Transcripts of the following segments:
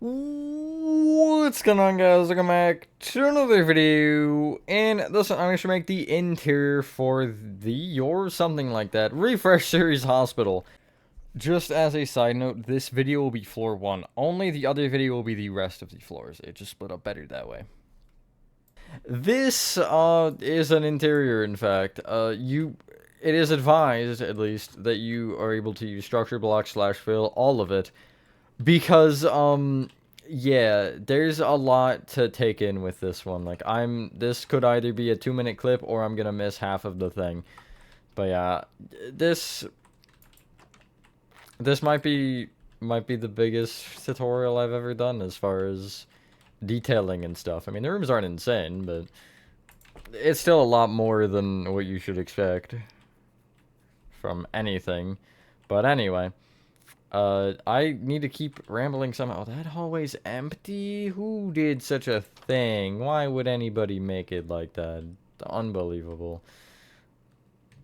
What's going on, guys? Welcome back to another video. And this one, I'm going to make the interior for the, or something like that, Refresh Series Hospital. Just as a side note, this video will be floor 1 only. The other video will be the rest of the floors. It just split up better that way. This is an interior, in fact. It is advised, at least, that you are able to use structure block / fill, all of it. Because, yeah, there's a lot to take in with this one. Like, this could either be a 2-minute clip or I'm gonna miss half of the thing. But yeah, this might be the biggest tutorial I've ever done as far as detailing and stuff. I mean, the rooms aren't insane, but it's still a lot more than what you should expect from anything. But anyway, I need to keep rambling somehow. That hallway's empty? Who did such a thing? Why would anybody make it like that? Unbelievable.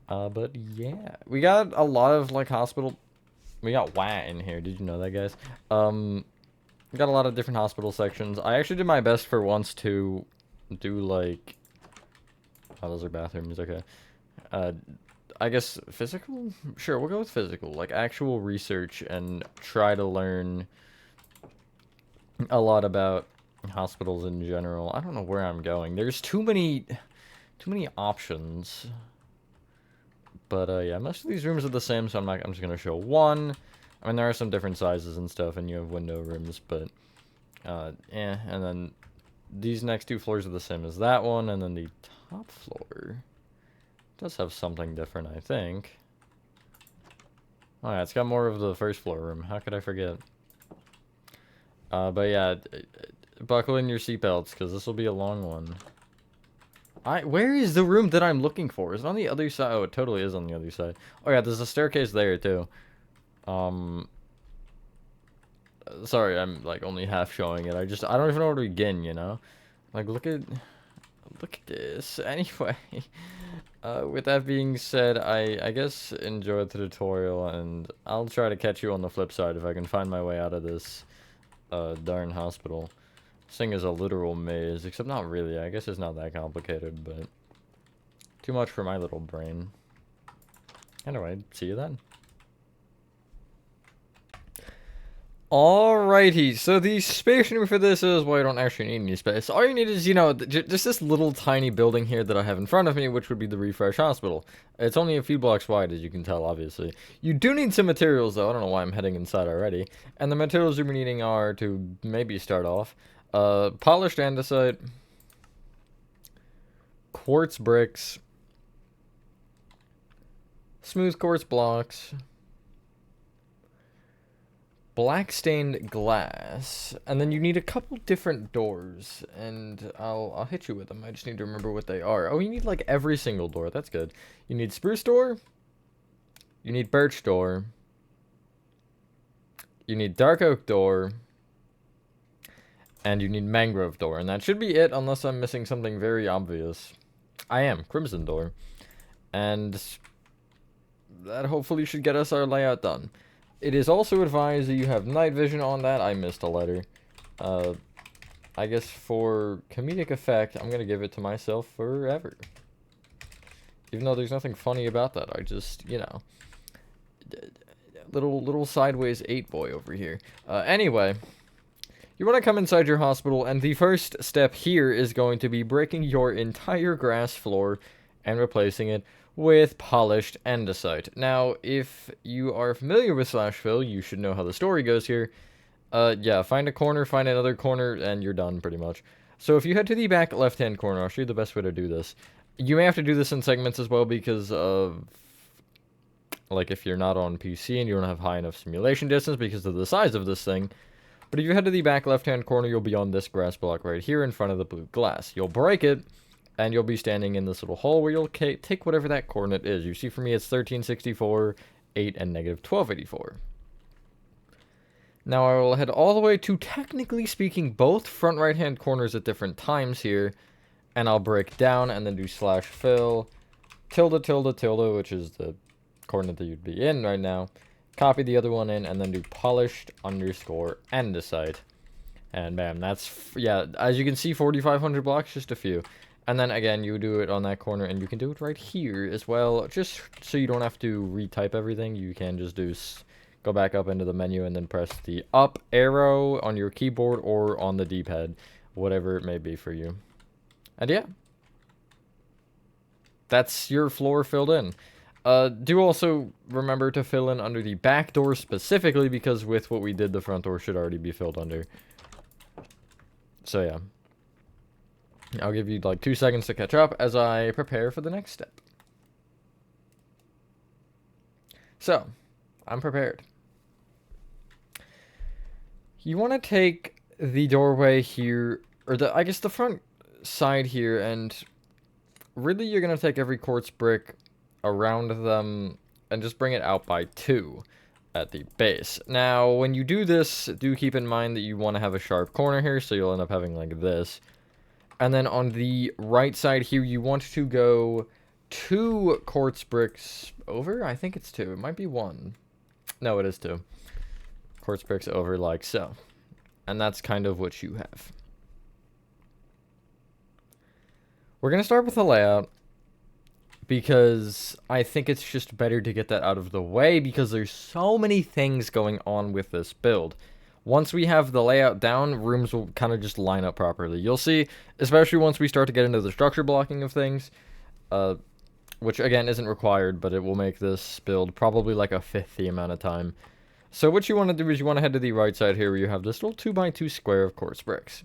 But yeah. We got a lot of, like, hospital... We got WAT in here. Did you know that, guys? We got a lot of different hospital sections. I actually did my best for once to do, like... Oh, those are bathrooms. Okay. I guess physical? Sure, we'll go with physical. Like, actual research and try to learn a lot about hospitals in general. I don't know where I'm going. There's too many options. But, yeah, most of these rooms are the same, so I'm just gonna show one. I mean, there are some different sizes and stuff, and you have window rooms, but, yeah, and then these next 2 floors are the same as that one, and then the top floor does have something different, I think. Oh yeah, it's got more of the first floor room. How could I forget? But yeah, buckle in your seatbelts, because this will be a long one. Where is the room that I'm looking for? Is it on the other side? Oh, it totally is on the other side. Oh yeah, there's a staircase there, too. Sorry, I'm, like, only half showing it. I don't even know where to begin, you know? Like, look at this. Anyway, with that being said, I guess enjoy the tutorial, and I'll try to catch you on the flip side if I can find my way out of this darn hospital. This thing is a literal maze, except not really. I guess it's not that complicated, but too much for my little brain. Anyway, see you then. Alrighty, so the space number for this is, well, you don't actually need any space. All you need is, you know, just this little tiny building here that I have in front of me, which would be the Refresh Hospital. It's only a few blocks wide, as you can tell, obviously. You do need some materials, though. I don't know why I'm heading inside already. And the materials you're needing are, to maybe start off, polished andesite, quartz bricks, smooth quartz blocks, black stained glass, and then you need a couple different doors, and I'll hit you with them. I just need to remember what they are. Oh, you need like every single door. That's good. You need spruce door, you need birch door, you need dark oak door, and you need mangrove door, and that should be it unless I'm missing something very obvious. I am. Crimson door, and that hopefully should get us our layout done. It is also advised that you have night vision on that. I missed a letter. I guess for comedic effect, I'm going to give it to myself forever. Even though there's nothing funny about that. I just, you know, little sideways 8 boy over here. Anyway, you want to come inside your hospital, and the first step here is going to be breaking your entire grass floor and replacing it with polished andesite. Now, if you are familiar with / fill, you should know how the story goes here. Yeah, find a corner, find another corner, and you're done, pretty much. So if you head to the back left-hand corner, I'll show you the best way to do this. You may have to do this in segments as well because of, like, if you're not on PC and you don't have high enough simulation distance because of the size of this thing. But if you head to the back left-hand corner, you'll be on this grass block right here in front of the blue glass. You'll break it, and you'll be standing in this little hole where you'll take whatever that coordinate is. You see, for me, it's 1364, 8, and negative 1284. Now, I will head all the way to, technically speaking, both front right-hand corners at different times here, and I'll break down and then do / fill, tilde, tilde, tilde, which is the coordinate that you'd be in right now. Copy the other one in, and then do polished _ andesite. And bam, that's, yeah, as you can see, 4,500 blocks, just a few. And then again, you do it on that corner, and you can do it right here as well, just so you don't have to retype everything. You can just go back up into the menu and then press the up arrow on your keyboard or on the D-pad, whatever it may be for you. And yeah, that's your floor filled in. Do also remember to fill in under the back door specifically, because with what we did, the front door should already be filled under. So yeah. I'll give you like 2 seconds to catch up as I prepare for the next step. So, I'm prepared. You want to take the doorway here, or I guess the front side here, and really you're going to take every quartz brick around them and just bring it out by 2 at the base. Now, when you do this, do keep in mind that you want to have a sharp corner here, so you'll end up having like this. And then on the right side here, you want to go 2 quartz bricks over. I think it's 2. It might be 1. No, it is 2. Quartz bricks over like so. And that's kind of what you have. We're going to start with the layout, because I think it's just better to get that out of the way, because there's so many things going on with this build. Once we have the layout down, rooms will kind of just line up properly. You'll see, especially once we start to get into the structure blocking of things, which again isn't required, but it will make this build probably like a 1/5 the amount of time. So what you want to do is you want to head to the right side here, where you have this little 2x2 square of quartz bricks.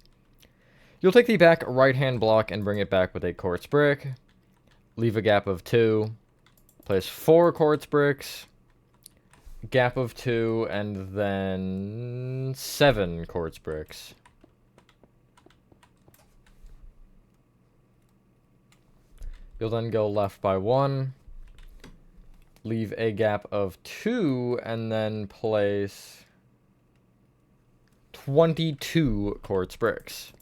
You'll take the back right-hand block and bring it back with a quartz brick. Leave a gap of 2. Place 4 quartz bricks. Gap of 2, and then 7 quartz bricks. You'll then go left by 1. Leave a gap of 2, and then place 22 quartz bricks.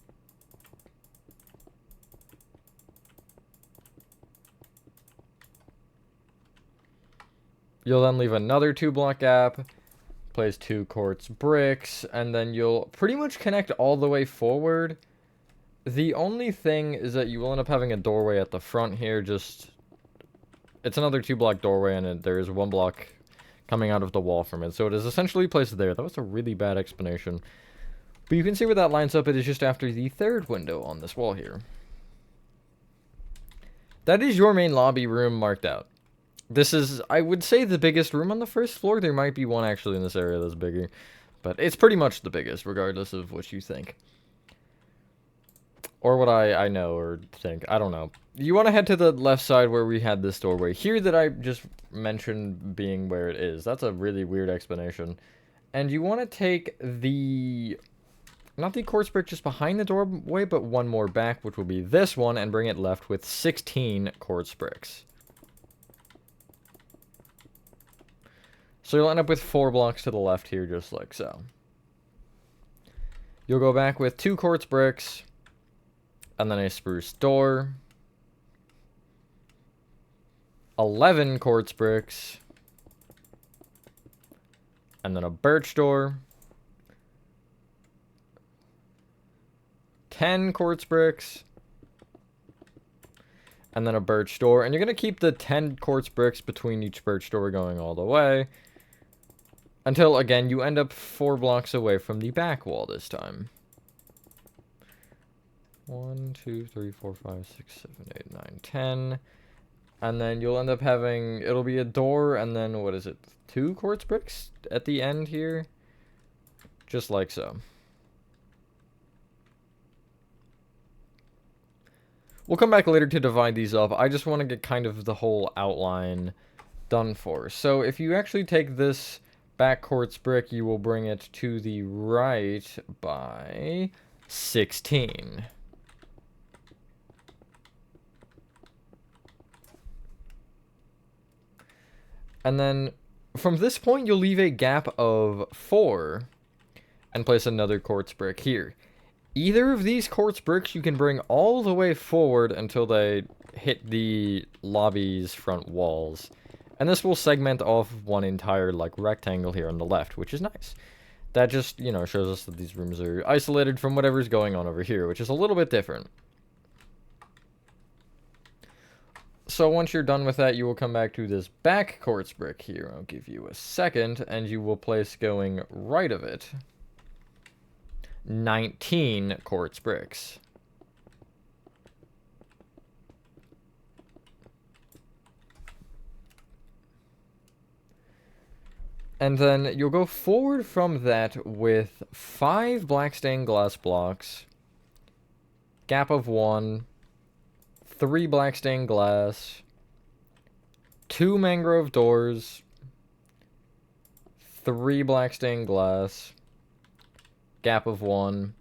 You'll then leave another 2-block gap, place 2 quartz bricks, and then you'll pretty much connect all the way forward. The only thing is that you will end up having a doorway at the front here. Just, it's another 2-block doorway, and there is 1 block coming out of the wall from it. So it is essentially placed there. That was a really bad explanation. But you can see where that lines up. It is just after the 3rd window on this wall here. That is your main lobby room marked out. This is, I would say, the biggest room on the 1st floor. There might be one actually in this area that's bigger, but it's pretty much the biggest, regardless of what you think. Or what I know or think. I don't know. You want to head to the left side where we had this doorway here that I just mentioned being where it is. That's a really weird explanation. And you want to take the, not the quartz brick just behind the doorway, but 1 more back, which will be this one, and bring it left with 16 quartz bricks. So you'll end up with 4 blocks to the left here, just like so. You'll go back with 2 quartz bricks, and then a spruce door, 11 quartz bricks, and then a birch door, 10 quartz bricks, and then a birch door. And you're going to keep the 10 quartz bricks between each birch door going all the way, until, again, you end up 4 blocks away from the back wall this time. 1, 2, 3, 4, 5, 6, 7, 8, 9, 10. And then you'll end up having, it'll be a door, and then, what is it, 2 quartz bricks at the end here? Just like so. We'll come back later to divide these up. I just want to get kind of the whole outline done for. So if you actually take this back quartz brick, you will bring it to the right by 16. And then from this point, you'll leave a gap of 4 and place another quartz brick here. Either of these quartz bricks you can bring all the way forward until they hit the lobby's front walls. And this will segment off one entire like rectangle here on the left, which is nice. That just, you know, shows us that these rooms are isolated from whatever's going on over here, which is a little bit different. So once you're done with that, you will come back to this back quartz brick here. I'll give you a second, and you will place going right of it 19 quartz bricks. And then you'll go forward from that with 5 black stained glass blocks, gap of 1, 3 black stained glass, 2 mangrove doors, 3 black stained glass, gap of 1,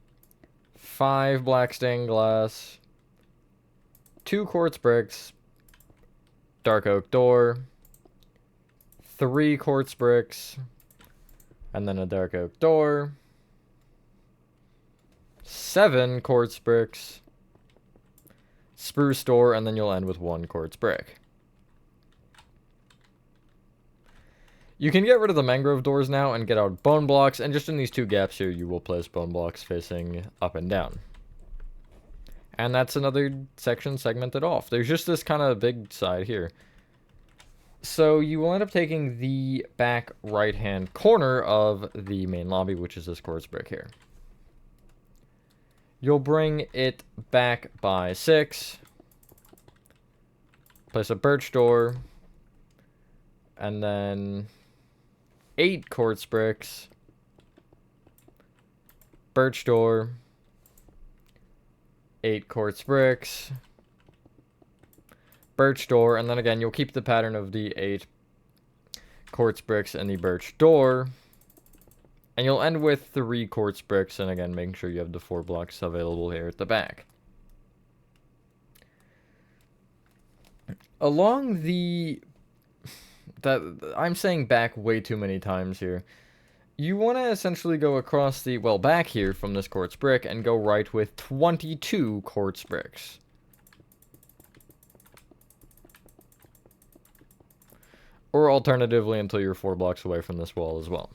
5 black stained glass, 2 quartz bricks, dark oak door, 3 quartz bricks, and then a dark oak door, 7 quartz bricks, spruce door, and then you'll end with 1 quartz brick. You can get rid of the mangrove doors now and get out bone blocks, and just in these 2 gaps here, you will place bone blocks facing up and down. And that's another section segmented off. There's just this kind of big side here. So you will end up taking the back right-hand corner of the main lobby, which is this quartz brick here. You'll bring it back by 6. Place a birch door. And then 8 quartz bricks. Birch door. 8 quartz bricks. Birch door, and then again, you'll keep the pattern of the 8 quartz bricks and the birch door. And you'll end with 3 quartz bricks, and again, making sure you have the 4 blocks available here at the back. Along the... I'm saying back way too many times here. You want to essentially go across the... well, back here from this quartz brick and go right with 22 quartz bricks. Or alternatively, until you're 4 blocks away from this wall as well.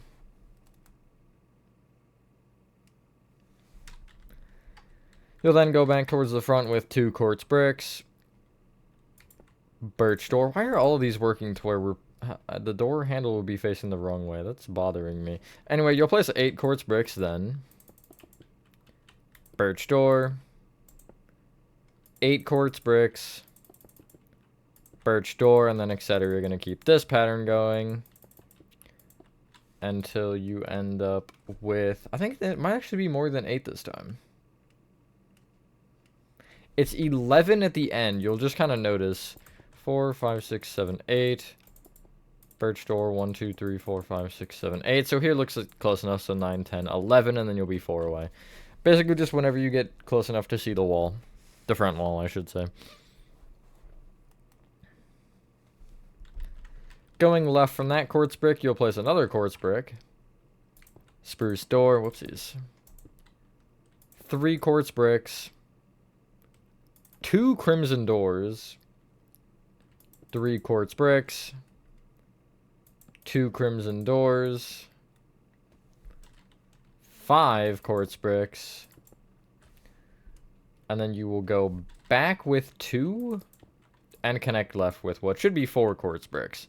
You'll then go back towards the front with 2 quartz bricks. Birch door. Why are all of these working to where we're... the door handle would be facing the wrong way. That's bothering me. Anyway, you'll place 8 quartz bricks then. Birch door. 8 quartz bricks. Birch door, and then etc. You're going to keep this pattern going until you end up with... I think it might actually be more than 8 this time. It's 11 at the end. You'll just kind of notice 4, 5, 6, 7, 8. Birch door, 1, 2, 3, 4, 5, 6, 7, 8. So here looks close enough, so 9, 10, 11, and then you'll be 4 away. Basically just whenever you get close enough to see the wall. The front wall, I should say. Going left from that quartz brick, you'll place another quartz brick. Spruce door, whoopsies. 3 quartz bricks. 2 crimson doors. 3 quartz bricks. 2 crimson doors. 5 quartz bricks. And then you will go back with 2 and connect left with what should be 4 quartz bricks.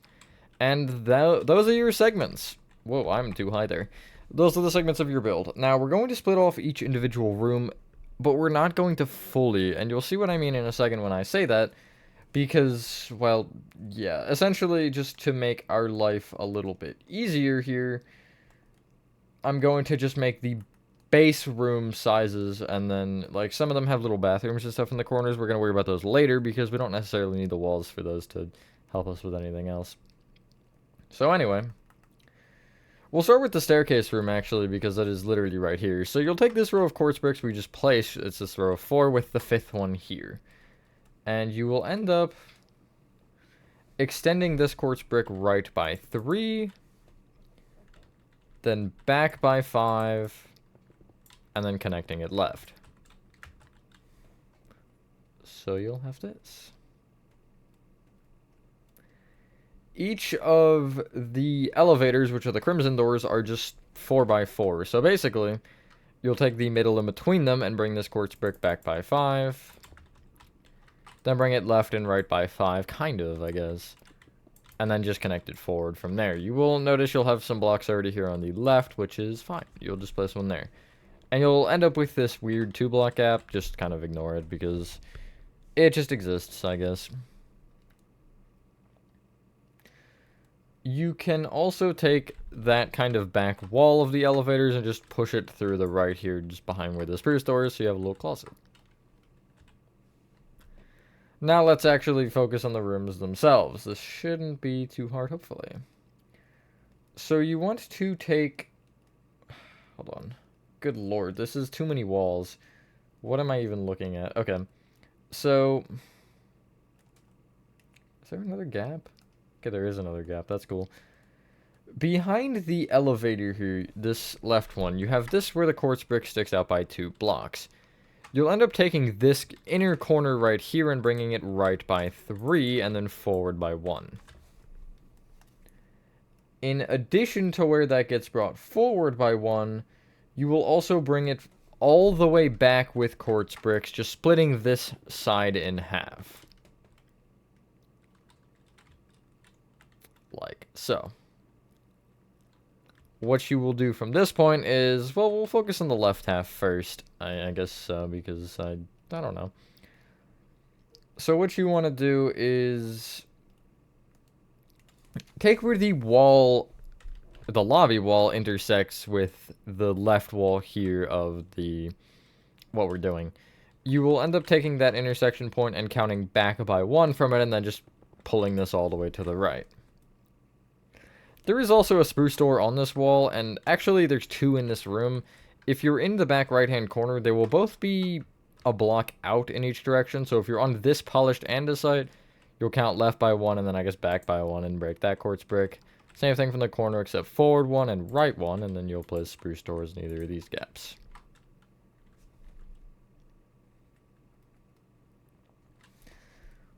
And those are your segments. Whoa, I'm too high there. Those are the segments of your build. Now, we're going to split off each individual room, but we're not going to fully, and you'll see what I mean in a second when I say that, because, well, yeah, essentially just to make our life a little bit easier here, I'm going to just make the base room sizes, and then, like, some of them have little bathrooms and stuff in the corners. We're going to worry about those later, because we don't necessarily need the walls for those to help us with anything else. So anyway, we'll start with the staircase room, actually, because that is literally right here. So you'll take this row of quartz bricks we just placed. It's this row of 4 with the 5th one here. And you will end up extending this quartz brick right by 3, then back by 5, and then connecting it left. So you'll have this. Each of the elevators, which are the crimson doors, are just 4 by 4. So basically, you'll take the middle in between them and bring this quartz brick back by 5. Then bring it left and right by 5, kind of, I guess. And then just connect it forward from there. You will notice you'll have some blocks already here on the left, which is fine. You'll just place one there. And you'll end up with this weird 2-block gap. Just kind of ignore it because it just exists, I guess. You can also take that kind of back wall of the elevators and just push it through the right here, just behind where the spruce door is, so you have a little closet. Now let's actually focus on the rooms themselves. This shouldn't be too hard, hopefully. So you want to take... Hold on. Good lord, this is too many walls. What am I even looking at? Okay. So... Is there another gap? Okay, there is another gap. That's cool. Behind the elevator here, this left one, you have this where the quartz brick sticks out by 2 blocks. You'll end up taking this inner corner right here and bringing it right by 3 and then forward by 1. In addition to where that gets brought forward by 1, you will also bring it all the way back with quartz bricks, just splitting this side in half. Like so. What you will do from this point is, well, we'll focus on the left half first, I guess, because I don't know. So what you want to do is take where the wall, the lobby wall intersects with the left wall here of the, what we're doing. You will end up taking that intersection point and counting back by 1 from it and then just pulling this all the way to the right. There is also a spruce door on this wall, and actually there's 2 in this room. If you're in the back right-hand corner, they will both be a block out in each direction, so if you're on this polished andesite, you'll count left by 1, and then I guess back by 1, and break that quartz brick. Same thing from the corner, except forward 1 and right 1, and then you'll place spruce doors in either of these gaps.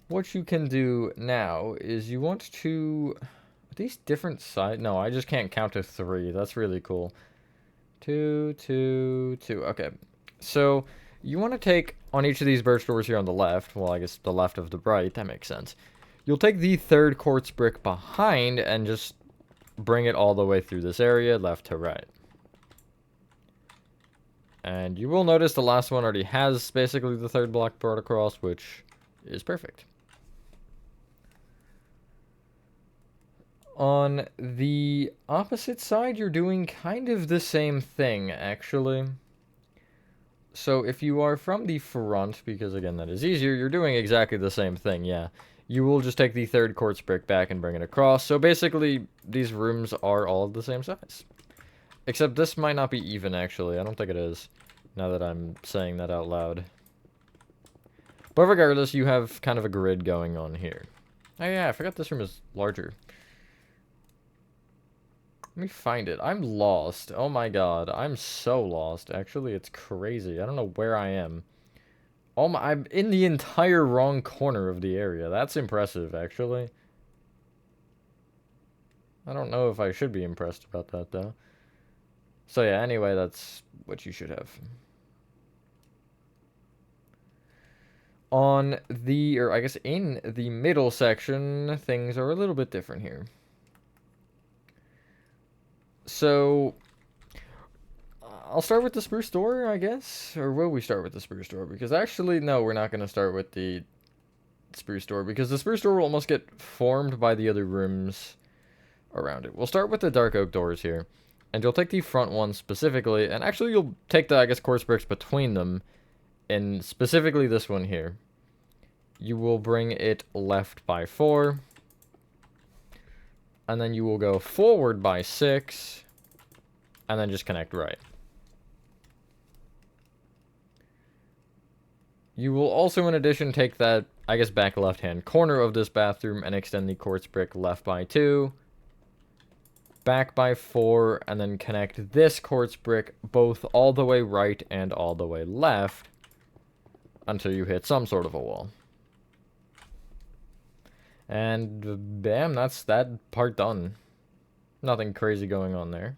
What you can do now is you want to... These different sides? No, I just can't count to 3. That's really cool. 2, 2, 2. Okay. So, you want to take on each of these birch doors here on the left. Well, I guess the left of the right. That makes sense. You'll take the 3rd quartz brick behind and just bring it all the way through this area, left to right. And you will notice the last one already has basically the 3rd block brought across, which is perfect. On the opposite side, you're doing kind of the same thing, actually. So if you are from the front, because again, that is easier, you're doing exactly the same thing, yeah. You will just take the 3rd quartz brick back and bring it across. So basically, these rooms are all the same size. Except this might not be even, actually. I don't think it is, now that I'm saying that out loud. But regardless, you have kind of a grid going on here. Oh yeah, I forgot this room is larger. Let me find it. I'm lost. Oh my god. I'm so lost. Actually, it's crazy. I don't know where I am. Oh my, I'm in the entire wrong corner of the area. That's impressive, actually. I don't know if I should be impressed about that, though. So yeah, anyway, that's what you should have. On the, or I guess in the middle section, things are a little bit different here. So, I'll start with the spruce door, I guess? Or will we start with the spruce door? Because actually, no, we're not going to start with the spruce door, because the spruce door will almost get formed by the other rooms around it. We'll start with the dark oak doors here. And you'll take the front one specifically, and actually you'll take the, I guess, quartz bricks between them, and specifically this one here. You will bring it left by 4. And then you will go forward by 6. And then just connect right. You will also, in addition, take that, I guess, back left-hand corner of this bathroom and extend the quartz brick left by 2. Back by 4. And then connect this quartz brick both all the way right and all the way left. Until you hit some sort of a wall. And bam, that's that part done. Nothing crazy going on there.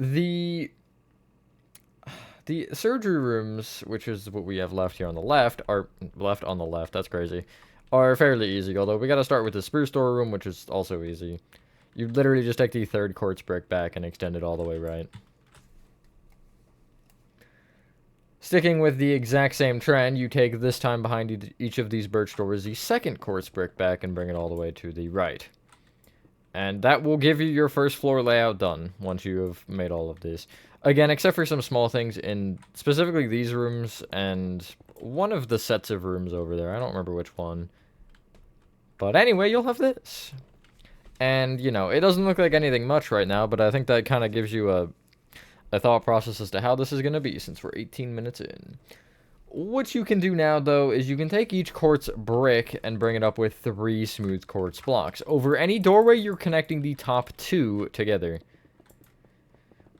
The surgery rooms, which is what we have left here on the left, that's crazy, are fairly easy, although we gotta start with the spruce door room, which is also easy. You literally just take the third quartz brick back and extend it all the way right. Sticking with the exact same trend, you take this time behind each of these birch doors the second quartz brick back and bring it all the way to the right. And that will give you your first floor layout done once you have made all of these. Again, except for some small things in specifically these rooms and one of the sets of rooms over there. I don't remember which one. But anyway, you'll have this. And, you know, it doesn't look like anything much right now, but I think that kind of gives you a thought process as to how this is going to be since we're 18 minutes in. What you can do now, though, is you can take each quartz brick and bring it up with 3 smooth quartz blocks. Over any doorway, you're connecting the top 2 together.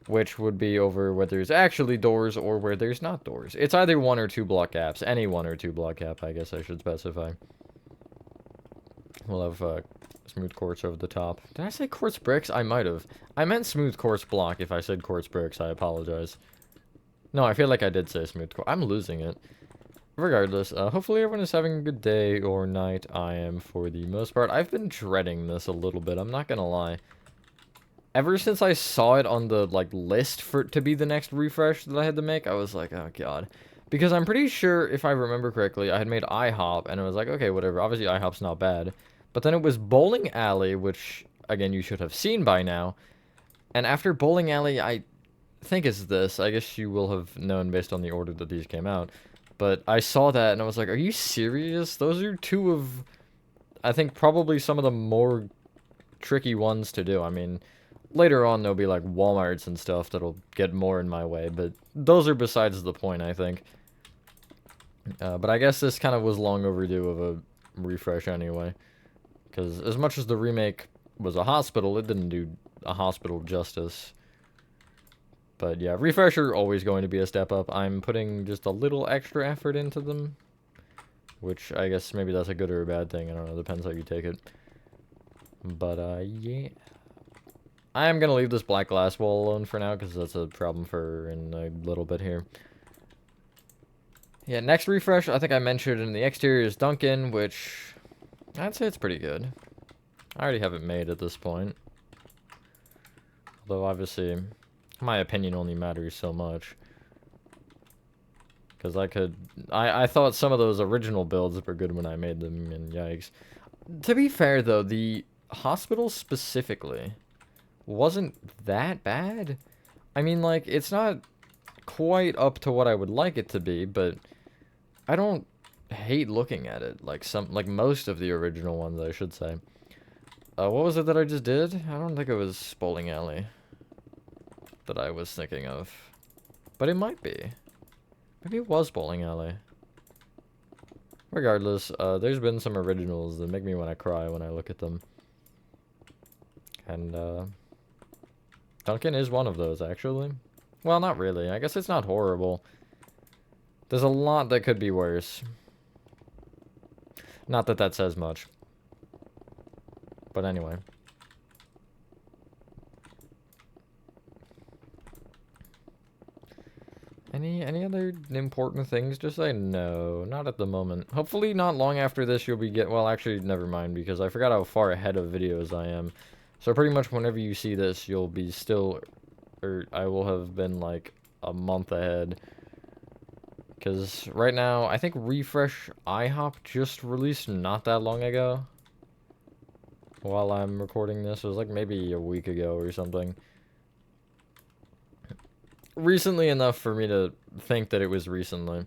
Which would be over where there's actually doors or where there's not doors. It's either 1 or 2 block gaps. Any 1 or 2 block gap, I guess I should specify. We'll have smooth quartz over the top. Did I say quartz bricks? I might have. I meant smooth quartz block. If I said quartz bricks, I apologize. No, I feel like I did say smooth quartz. I'm losing it. Regardless, hopefully everyone is having a good day or night. I am for the most part. I've been dreading this a little bit. I'm not gonna lie. Ever since I saw it on the, like, list for it to be the next refresh that I had to make, I was like, oh, God. Because I'm pretty sure, if I remember correctly, I had made IHOP, and I was like, okay, whatever. Obviously, IHOP's not bad. But then it was Bowling Alley, which, again, you should have seen by now. And after Bowling Alley, I think it's this. I guess you will have known based on the order that these came out. But I saw that, and I was like, are you serious? Those are 2 of, I think, probably some of the more tricky ones to do. I mean, later on, there'll be, like, Walmarts and stuff that'll get more in my way. But those are besides the point, I think. But I guess this kind of was long overdue of a refresh anyway. Because as much as the remake was a hospital, it didn't do a hospital justice. But yeah, refresher always going to be a step up. I'm putting just a little extra effort into them. Which I guess maybe that's a good or a bad thing. I don't know, depends how you take it. But yeah. I am going to leave this black glass wall alone for now, because that's a problem for in a little bit here. Yeah, next refresh, I think I mentioned in the exterior is Duncan, which I'd say it's pretty good. I already have it made at this point. Although, obviously, my opinion only matters so much. Because I thought some of those original builds were good when I made them, and yikes. To be fair, though, the hospital specifically wasn't that bad. I mean, like, it's not quite up to what I would like it to be, but I don't hate looking at it, like most of the original ones, I should say. What was it that I just did? I don't think it was Bowling Alley that I was thinking of, but it might be. Maybe it was Bowling Alley. Regardless, there's been some originals that make me want to cry when I look at them. And, Duncan is one of those, actually. Well, not really. I guess it's not horrible. There's a lot that could be worse. Not that that says much. But anyway. Any other important things to say? No, not at the moment. Hopefully not long after this you'll be well, actually, never mind, because I forgot how far ahead of videos I am. So pretty much whenever you see this, you'll be still, or I will have been like a month ahead. Because right now, I think Refresh IHOP just released not that long ago. While I'm recording this, it was like maybe a week ago or something. Recently enough for me to think that it was recently.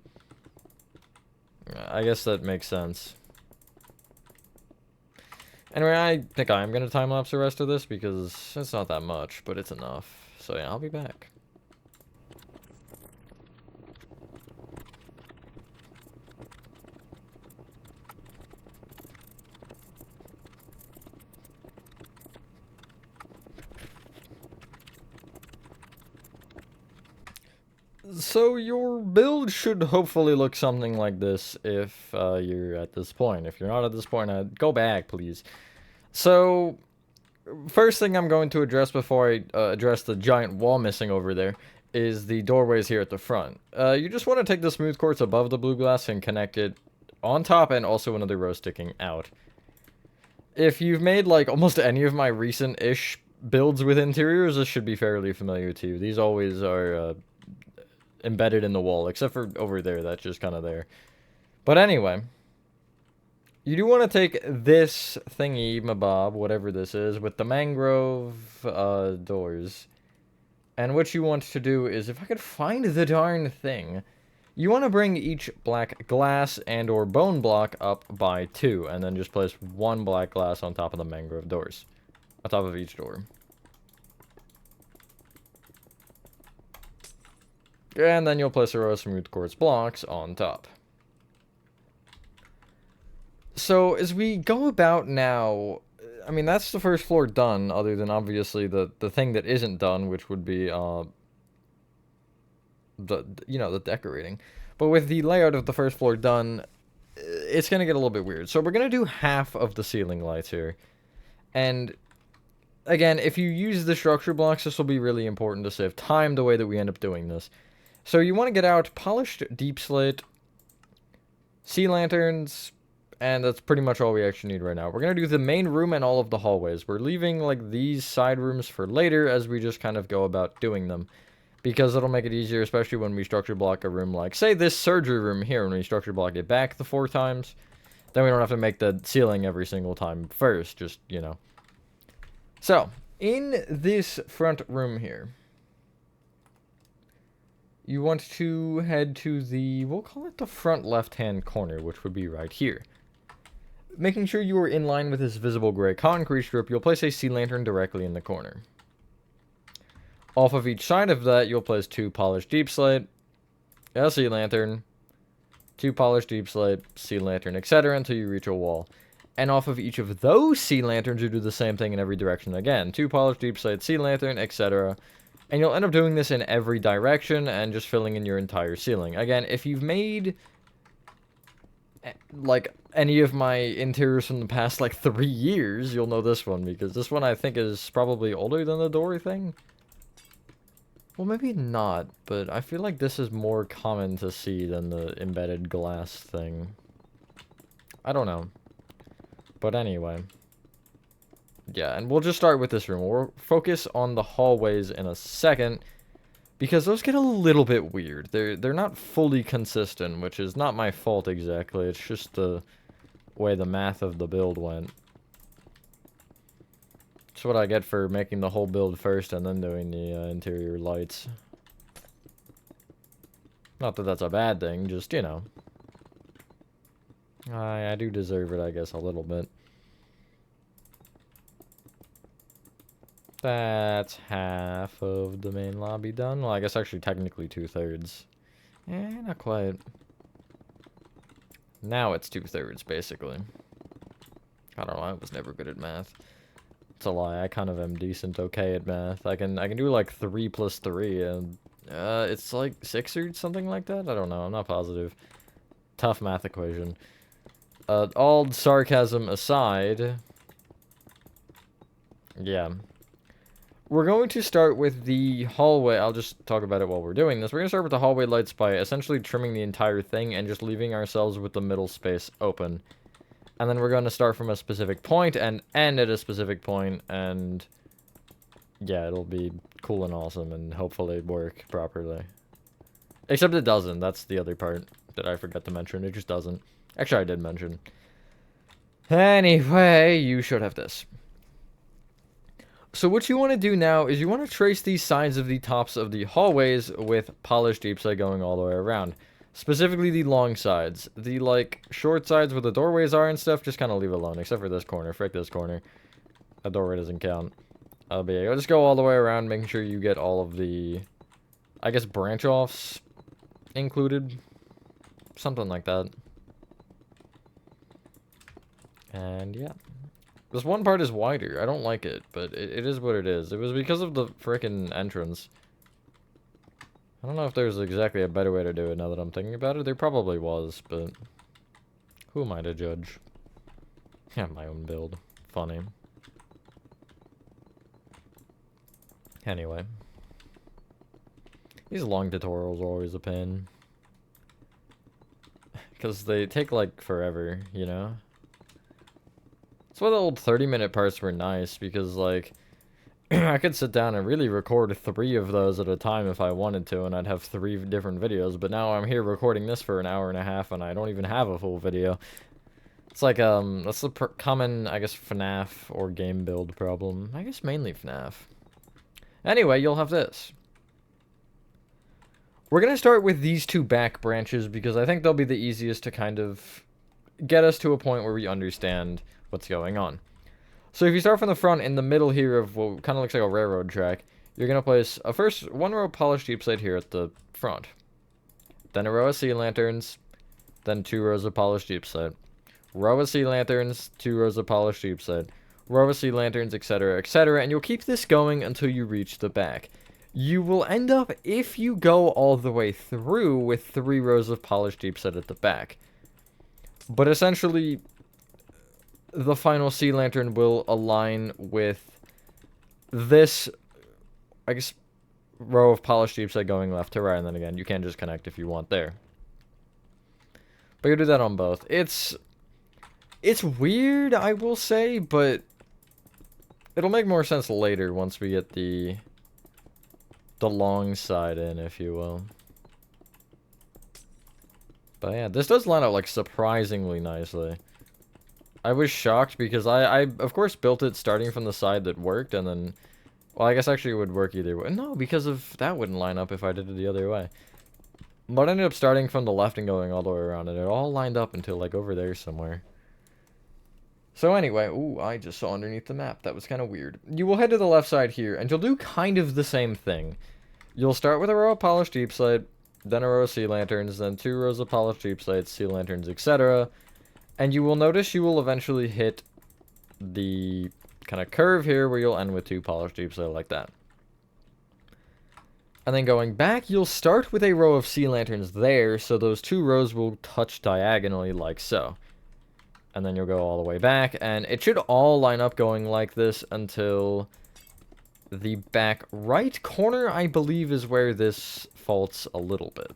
I guess that makes sense. Anyway, I think I'm going to time-lapse the rest of this because it's not that much, but it's enough. So yeah, I'll be back. So your build should hopefully look something like this if you're at this point. If you're not at this point, go back, please. So first thing I'm going to address before I address the giant wall missing over there is the doorways here at the front. You just want to take the smooth quartz above the blue glass and connect it on top and also another row sticking out. If you've made like almost any of my recent-ish builds with interiors, this should be fairly familiar to you. These always are embedded in the wall, except for over there, that's just kind of there. But anyway, you do want to take this thingy, mabob, whatever this is, with the mangrove doors. And what you want to do is, if I could find the darn thing, you want to bring each black glass and or bone block up by 2, and then just place 1 black glass on top of the mangrove doors. On top of each door. And then you'll place a row of smooth quartz blocks on top. So, as we go about now, I mean, that's the first floor done, other than obviously the thing that isn't done, which would be, the decorating. But with the layout of the first floor done, it's going to get a little bit weird. So we're going to do half of the ceiling lights here. And, again, if you use the structure blocks, this will be really important to save time the way that we end up doing this. So you want to get out polished deep slate, sea lanterns, and that's pretty much all we actually need right now. We're going to do the main room and all of the hallways. We're leaving, like, these side rooms for later as we just kind of go about doing them. Because it'll make it easier, especially when we structure block a room like, say, this surgery room here, when we structure block it back the 4 times. Then we don't have to make the ceiling every single time first, just, you know. So, in this front room here, you want to head to the, we'll call it the front left-hand corner, which would be right here. Making sure you are in line with this visible gray concrete strip, you'll place a sea lantern directly in the corner. Off of each side of that, you'll place 2 polished deep slate, a sea lantern, 2 polished deep slate, sea lantern, etc. until you reach a wall. And off of each of those sea lanterns, you do the same thing in every direction again. 2 polished deep slate, sea lantern, etc. And you'll end up doing this in every direction and just filling in your entire ceiling. Again, if you've made, like, any of my interiors from the past, like, 3 years, you'll know this one. Because this one, I think, is probably older than the door thing. Well, maybe not, but I feel like this is more common to see than the embedded glass thing. I don't know. But anyway. Yeah, and we'll just start with this room. We'll focus on the hallways in a second, because those get a little bit weird. They're not fully consistent, which is not my fault exactly. It's just the way the math of the build went. That's what I get for making the whole build first and then doing the interior lights. Not that that's a bad thing, just, you know. I do deserve it, I guess, a little bit. That's half of the main lobby done. Well, I guess actually technically 2/3. Not quite. Now it's 2/3, basically. I don't know, I was never good at math. It's a lie. I kind of am decent okay at math. I can do like 3 plus 3 and it's like 6 or something like that. I don't know. I'm not positive. Tough math equation. All sarcasm aside, yeah. We're going to start with the hallway. I'll just talk about it while we're doing this. We're going to start with the hallway lights by essentially trimming the entire thing and just leaving ourselves with the middle space open. And then we're going to start from a specific point and end at a specific point, and yeah, it'll be cool and awesome and hopefully work properly. Except it doesn't. That's the other part that I forgot to mention. It just doesn't. Actually, I did mention. Anyway, you should have this. So what you want to do now is you want to trace these sides of the tops of the hallways with polished deep slate going all the way around. Specifically the long sides. The, like, short sides where the doorways are and stuff, just kind of leave alone, except for this corner. Frick this corner. A doorway doesn't count. But yeah, you'll just go all the way around, making sure you get all of the, I guess, branch-offs included. Something like that. And, yeah. This one part is wider. I don't like it, but it is what it is. It was because of the frickin' entrance. I don't know if there's exactly a better way to do it now that I'm thinking about it. There probably was, but who am I to judge? Yeah, my own build. Funny. Anyway. These long tutorials are always a pain. Because they take, like, forever, you know? That's why the old 30-minute parts were nice, because, like, I could sit down and really record 3 of those at a time if I wanted to, and I'd have 3 different videos, but now I'm here recording this for an hour and a half, and I don't even have a full video. It's like, that's the common, I guess, FNAF or game build problem. I guess mainly FNAF. Anyway, you'll have this. We're going to start with these 2 back branches, because I think they'll be the easiest to kind of get us to a point where we understand what's going on. So if you start from the front, in the middle here of what kind of looks like a railroad track, you're going to place a first 1 row of polished deep slate here at the front. Then a row of sea lanterns, then 2 rows of polished deep slate. Row of sea lanterns, 2 rows of polished deep slate. Row of sea lanterns, etc., etc., and you'll keep this going until you reach the back. You will end up, if you go all the way through, with 3 rows of polished deep slate at the back. But essentially, the final sea lantern will align with this, I guess, row of polished deep slate going left to right, and then again, you can just connect if you want there. But you do that on both. It's weird, I will say, but it'll make more sense later once we get the long side in, if you will. But yeah, this does line up, like, surprisingly nicely. I was shocked because I of course built it starting from the side that worked, and then, well, I guess actually it would work either way. No, because of that wouldn't line up if I did it the other way. But I ended up starting from the left and going all the way around, and it all lined up until, like, over there somewhere. So anyway, ooh, I just saw underneath the map. That was kind of weird. You will head to the left side here, and you'll do kind of the same thing. You'll start with a row of polished deep slate, then a row of sea lanterns, then 2 rows of polished deep slates, sea lanterns, etc. And you will notice you will eventually hit the kind of curve here where you'll end with 2 polished deep slate like that. And then going back, you'll start with a row of sea lanterns there, so those 2 rows will touch diagonally like so. And then you'll go all the way back, and it should all line up going like this until the back right corner, I believe, is where this faults a little bit.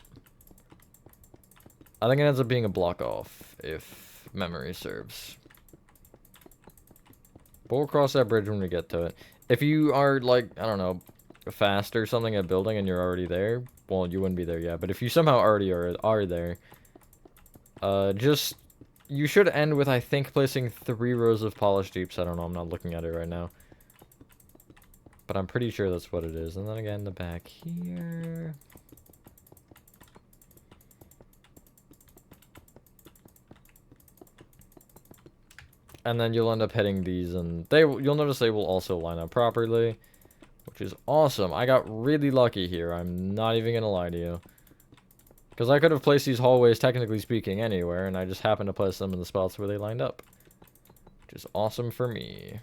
I think it ends up being a block off, if memory serves. But we'll cross that bridge when we get to it. If you are, like, I don't know, fast or something at building and you're already there, well, you wouldn't be there yet, but if you somehow already are there, you should end with, I think, placing 3 rows of polished deeps. I don't know, I'm not looking at it right now. But I'm pretty sure that's what it is. And then again, the back here. And then you'll end up hitting these, and you'll notice they will also line up properly, which is awesome. I got really lucky here. I'm not even gonna lie to you. Because I could have placed these hallways, technically speaking, anywhere, and I just happened to place them in the spots where they lined up. Which is awesome for me.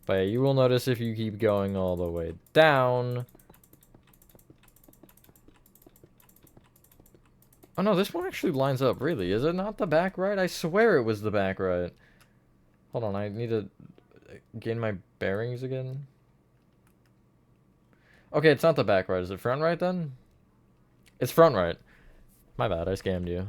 But yeah, you will notice if you keep going all the way down. Oh no, this one actually lines up, really. Is it not the back right? I swear it was the back right. Hold on, I need to gain my bearings again. Okay, it's not the back right. Is it front right then? It's front right. My bad, I scammed you.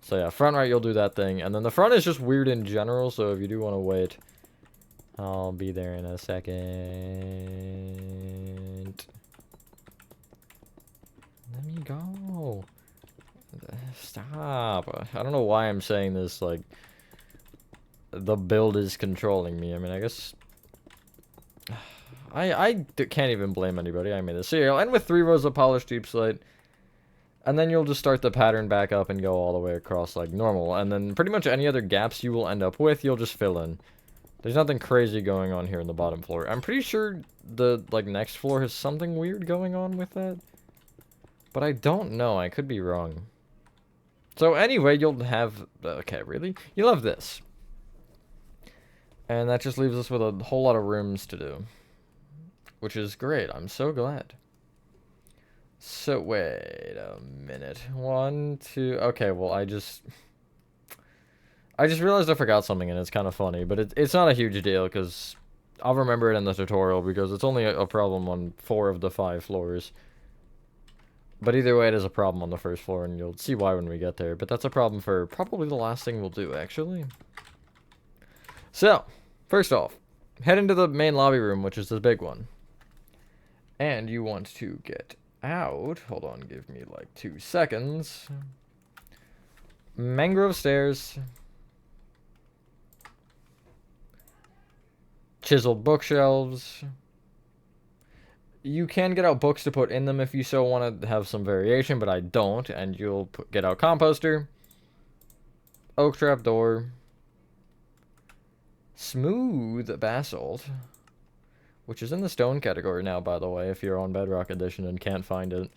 So yeah, front right, you'll do that thing. And then the front is just weird in general, so if you do want to wait, I'll be there in a second. Let me go. Stop. I don't know why I'm saying this, like, the build is controlling me. I mean, I guess I can't even blame anybody. I made this. So yeah, I'll end with 3 rows of polished deep slate. And then you'll just start the pattern back up and go all the way across like normal. And then pretty much any other gaps you will end up with, you'll just fill in. There's nothing crazy going on here in the bottom floor. I'm pretty sure the, like, next floor has something weird going on with that. But I don't know. I could be wrong. So anyway, you'll have... Okay, really? You'll have this. And that just leaves us with a whole lot of rooms to do. Which is great. I'm so glad. So, wait a minute. 1, 2... Okay, well, I just... I just realized I forgot something, and it's kind of funny, but it's not a huge deal, because I'll remember it in the tutorial, because it's only a problem on 4 of the 5 floors. But either way, it is a problem on the first floor, and you'll see why when we get there. But that's a problem for probably the last thing we'll do, actually. So, first off, head into the main lobby room, which is the big one. And you want to get out. Hold on, give me like 2 seconds. Mangrove stairs. Chiseled bookshelves. You can get out books to put in them if you so want to have some variation, but I don't. And you'll get out composter. Oak trap door. Smooth basalt. Which is in the stone category now, by the way, if you're on Bedrock Edition and can't find it.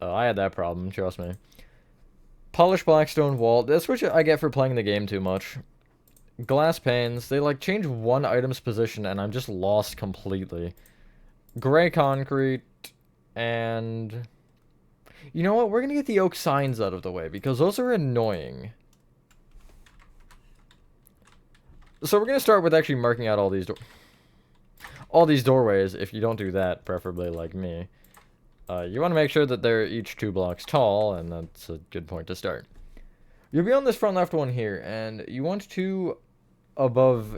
I had that problem, trust me. Polished blackstone wall. That's what I get for playing the game too much. Glass panes. They, like, change one item's position, and I'm just lost completely. Gray concrete. And... you know what? We're gonna get the oak signs out of the way, because those are annoying. So we're gonna start with actually marking out all these doorways. If you don't do that, preferably like me. You want to make sure that they're each 2 blocks tall, and that's a good point to start. You'll be on this front left one here, and you want to, above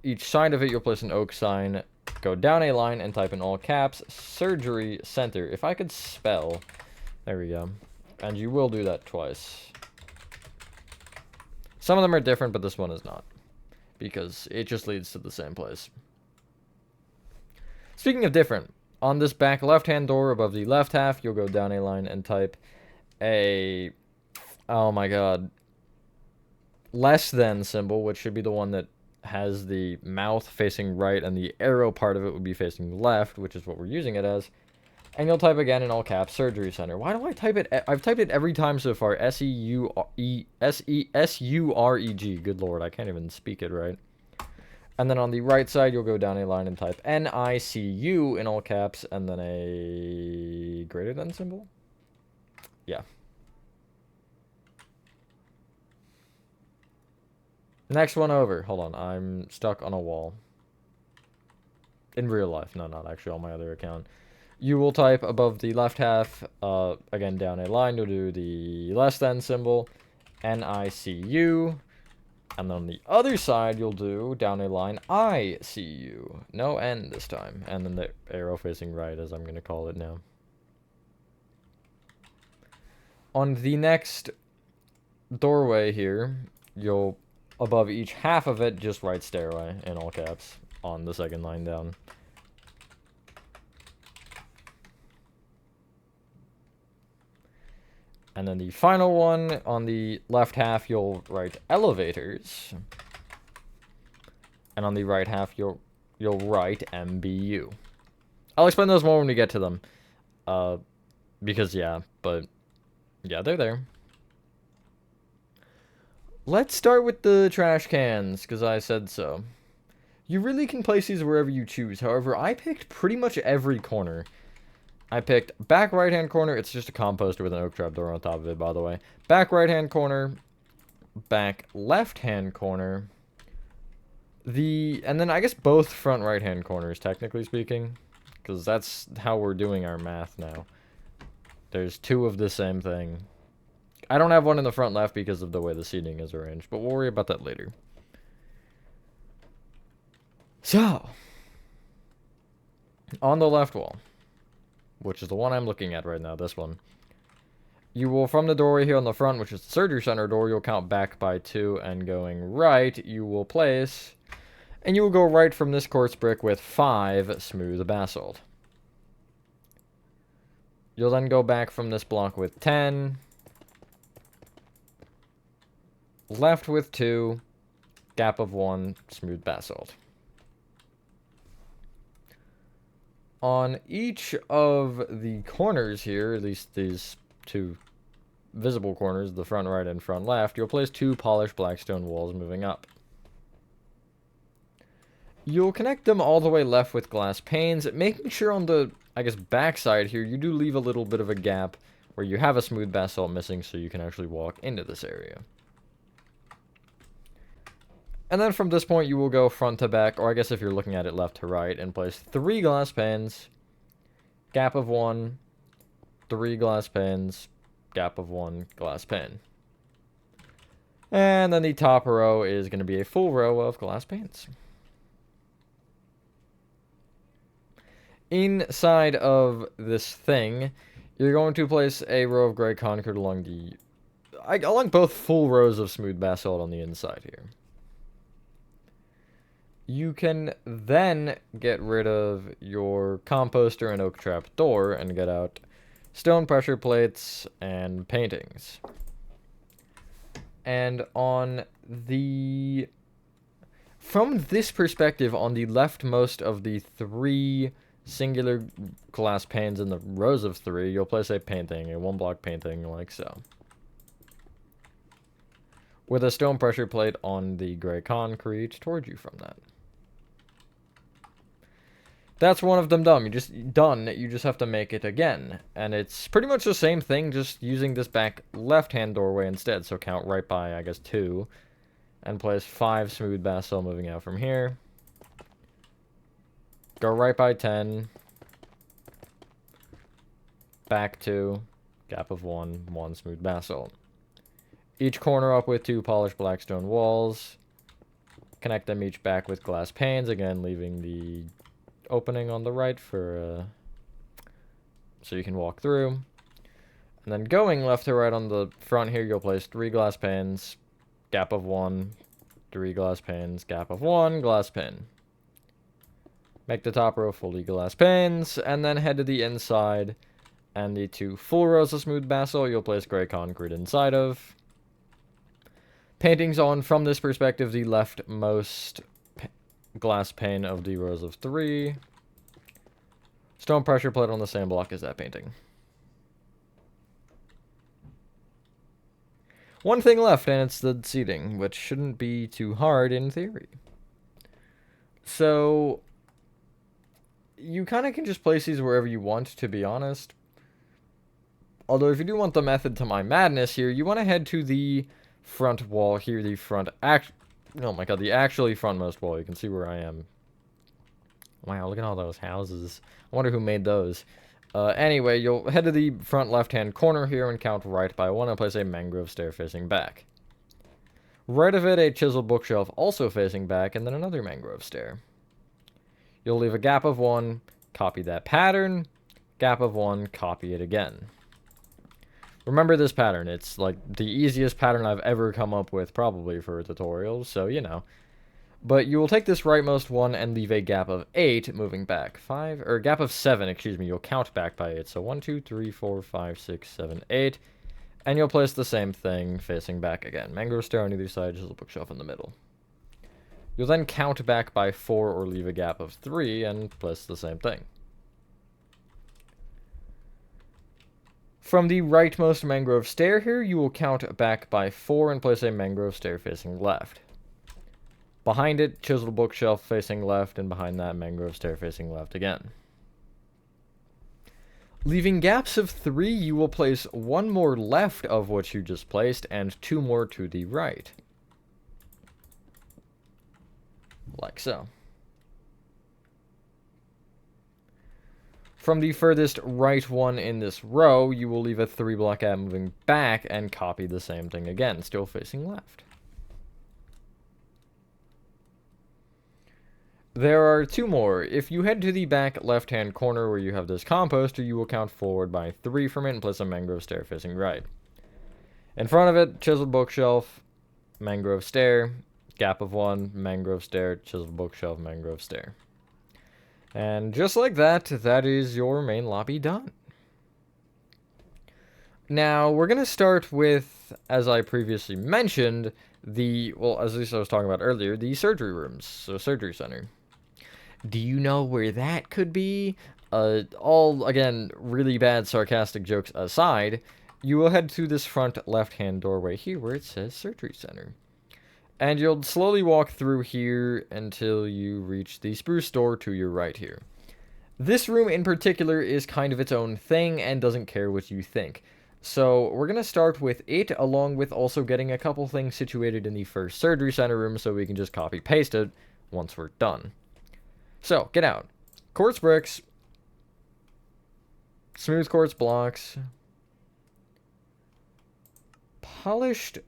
each side of it, you'll place an oak sign, go down a line, and type in all caps, surgery center. If I could spell, there we go. And you will do that twice. Some of them are different, but this one is not, because it just leads to the same place. Speaking of different, on this back left-hand door above the left half, you'll go down a line and type a, oh my god, less than symbol, which should be the one that has the mouth facing right and the arrow part of it would be facing left, which is what we're using it as. And you'll type again in all caps, surgery center. Why do I type it? I've typed it every time so far. S-E-U-R-E-G. Good lord, I can't even speak it right. And then on the right side, you'll go down a line and type N-I-C-U in all caps, and then a greater than symbol? Yeah. Next one over. Hold on, I'm stuck on a wall. In real life. No, not actually on my other account. You will type above the left half, again down a line, you'll do the less than symbol, N-I-C-U. And then on the other side, you'll do, down a line, I see you. No N this time. And then the arrow facing right, as I'm going to call it now. On the next doorway here, you'll, above each half of it, just write stairway in all caps on the second line down. And then the final one, on the left half, you'll write elevators. And on the right half, you'll write MBU. I'll explain those more when we get to them. Because, yeah, but, yeah, they're there. Let's start with the trash cans, because I said so. You really can place these wherever you choose. However, I picked pretty much every corner. I picked back right-hand corner. It's just a composter with an oak trap door on top of it, by the way. Back right-hand corner. Back left-hand corner. And then I guess both front right-hand corners, technically speaking. Because that's how we're doing our math now. There's 2 of the same thing. I don't have one in the front left because of the way the seating is arranged, but we'll worry about that later. So, on the left wall, which is the one I'm looking at right now, this one. You will, from the doorway here on the front, which is the surgery center door, you'll count back by 2, and going right, you will place, and you will go right from this quartz brick with 5 smooth basalt. You'll then go back from this block with 10, left with 2, gap of 1, smooth basalt. On each of the corners here, at least these 2 visible corners, the front right and front left, you'll place 2 polished blackstone walls moving up. You'll connect them all the way left with glass panes, making sure on the, I guess, back side here, you do leave a little bit of a gap where you have a smooth basalt missing so you can actually walk into this area. And then from this point, you will go front to back, or I guess if you're looking at it left to right, and place 3 glass panes, gap of 1, 3 glass panes, gap of 1 glass pane. And then the top row is going to be a full row of glass panes. Inside of this thing, you're going to place a row of gray concrete along both full rows of smooth basalt on the inside here. You can then get rid of your composter and oak trap door and get out stone pressure plates and paintings. And from this perspective, on the leftmost of the 3 singular glass panes in the rows of 3, you'll place a painting, a 1-block painting like so, with a stone pressure plate on the gray concrete toward you from that. That's one of them done. You just have to make it again. And it's pretty much the same thing, just using this back left-hand doorway instead. So count right by, I guess, 2. And place 5 smooth basalt moving out from here. Go right by 10. Back 2. Gap of 1. 1 smooth basalt. Each corner up with 2 polished black stone walls. Connect them each back with glass panes. Again, leaving the opening on the right for so you can walk through. And then going left to right on the front here, you'll place 3 glass panes, gap of 1, 3 glass panes, gap of 1, glass pane. Make the top row fully glass panes, and then head to the inside, and the 2 full rows of smooth basalt you'll place gray concrete inside of. Paintings on, from this perspective, the leftmost glass pane of the rows of 3. Stone pressure plate on the same block as that painting. One thing left, and it's the seating, which shouldn't be too hard in theory. So, you kind of can just place these wherever you want, to be honest. Although, if you do want the method to my madness here, you want to head to the front wall here, oh my god, the actually frontmost wall. You can see where I am. Wow, look at all those houses. I wonder who made those. Anyway, you'll head to the front left-hand corner here and count right by 1 and place a mangrove stair facing back. Right of it, a chiseled bookshelf also facing back, and then another mangrove stair. You'll leave a gap of 1, copy that pattern, gap of 1, copy it again. Remember this pattern. It's like the easiest pattern I've ever come up with, probably, for a tutorial, so you know. But you will take this rightmost one and leave a gap of 8 moving back. Gap of 7, excuse me. You'll count back by 8. So 1, 2, 3, 4, 5, 6, 7, 8. And you'll place the same thing facing back again. Mangrove stair on either side, just a bookshelf in the middle. You'll then count back by 4 or leave a gap of 3 and place the same thing. From the rightmost mangrove stair here, you will count back by 4 and place a mangrove stair facing left. Behind it, chiseled bookshelf facing left, and behind that, mangrove stair facing left again. Leaving gaps of 3, you will place 1 more left of what you just placed, and 2 more to the right. Like so. From the furthest right one in this row, you will leave a 3-block gap moving back and copy the same thing again, still facing left. There are 2 more. If you head to the back left-hand corner where you have this composter, you will count forward by 3 from it and place a mangrove stair facing right. In front of it, chiseled bookshelf, mangrove stair, gap of 1, mangrove stair, chiseled bookshelf, mangrove stair. And just like that, that is your main lobby done. Now, we're going to start with, as I previously mentioned, as I was talking about earlier, the surgery rooms, so surgery center. Do you know where that could be? All, again, really bad sarcastic jokes aside, you will head to this front left-hand doorway here where it says surgery center. And you'll slowly walk through here until you reach the spruce door to your right here. This room in particular is kind of its own thing and doesn't care what you think. So we're going to start with it, along with also getting a couple things situated in the first surgery center room so we can just copy paste it once we're done. So, get out. Quartz bricks. Smooth quartz blocks. Polished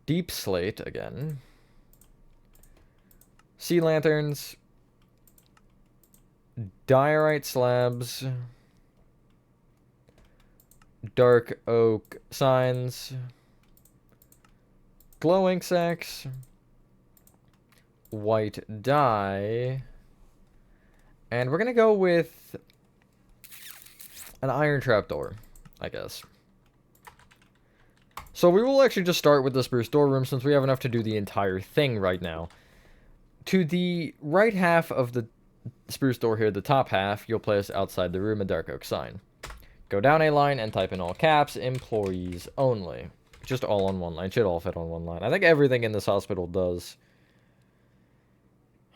deep slate again. Sea lanterns. Diorite slabs. Dark oak signs. Glow ink sacks. White dye. And we're gonna go with an iron trapdoor, I guess. So we will actually just start with the spruce door room since we have enough to do the entire thing right now. To the right half of the spruce door here, the top half, you'll place outside the room a dark oak sign. Go down a line and type in all caps, employees only. Just all on one line. Should all fit on one line. I think everything in this hospital does.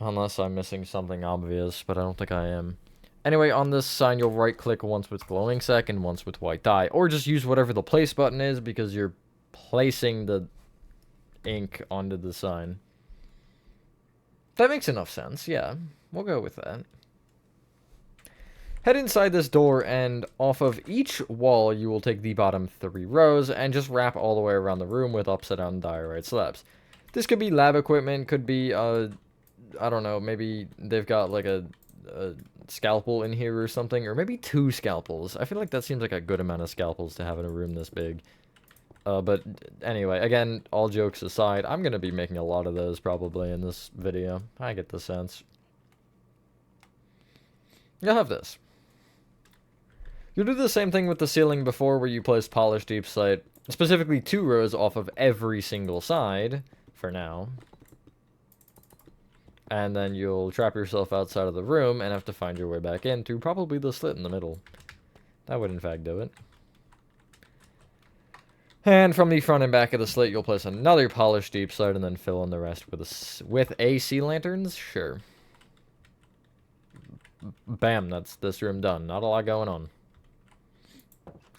Unless I'm missing something obvious, but I don't think I am. Anyway, on this sign, you'll right-click once with glowing sec and once with white dye. Or just use whatever the place button is because you're placing the ink onto the sign. That makes enough sense, yeah. We'll go with that. Head inside this door, and off of each wall, you will take the bottom 3 rows and just wrap all the way around the room with upside-down diorite slabs. This could be lab equipment, could be, I don't know, maybe they've got, like, a scalpel in here or something, or maybe 2 scalpels. I feel like that seems like a good amount of scalpels to have in a room this big. But anyway, again, all jokes aside, I'm going to be making a lot of those probably in this video. I get the sense. You'll have this. You'll do the same thing with the ceiling before where you place polished deep slate, specifically 2 rows off of every single side, for now. And then you'll trap yourself outside of the room and have to find your way back in through probably the slit in the middle. That would in fact do it. And from the front and back of the slit, you'll place another polished deep slate and then fill in the rest with a sea lanterns? Sure. Bam, that's this room done. Not a lot going on.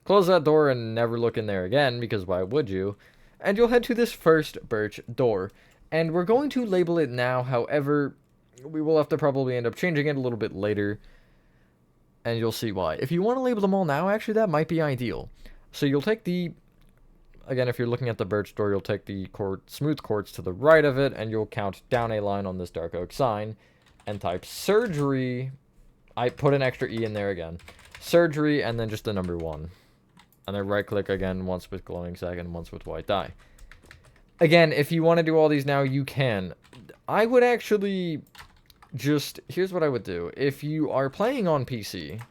Close that door and never look in there again, because why would you? And you'll head to this first birch door. And we're going to label it now, however, we will have to probably end up changing it a little bit later. And you'll see why. If you want to label them all now, actually, that might be ideal. So you'll take the... Again, if you're looking at the birch door, you'll take the smooth quartz to the right of it, and you'll count down a line on this dark oak sign, and type surgery. I put an extra E in there again. Surgery, and then just the number 1. And then right-click again, once with glowing sec and once with white dye. Again, if you want to do all these now, you can. I would actually just... Here's what I would do. If you are playing on PC,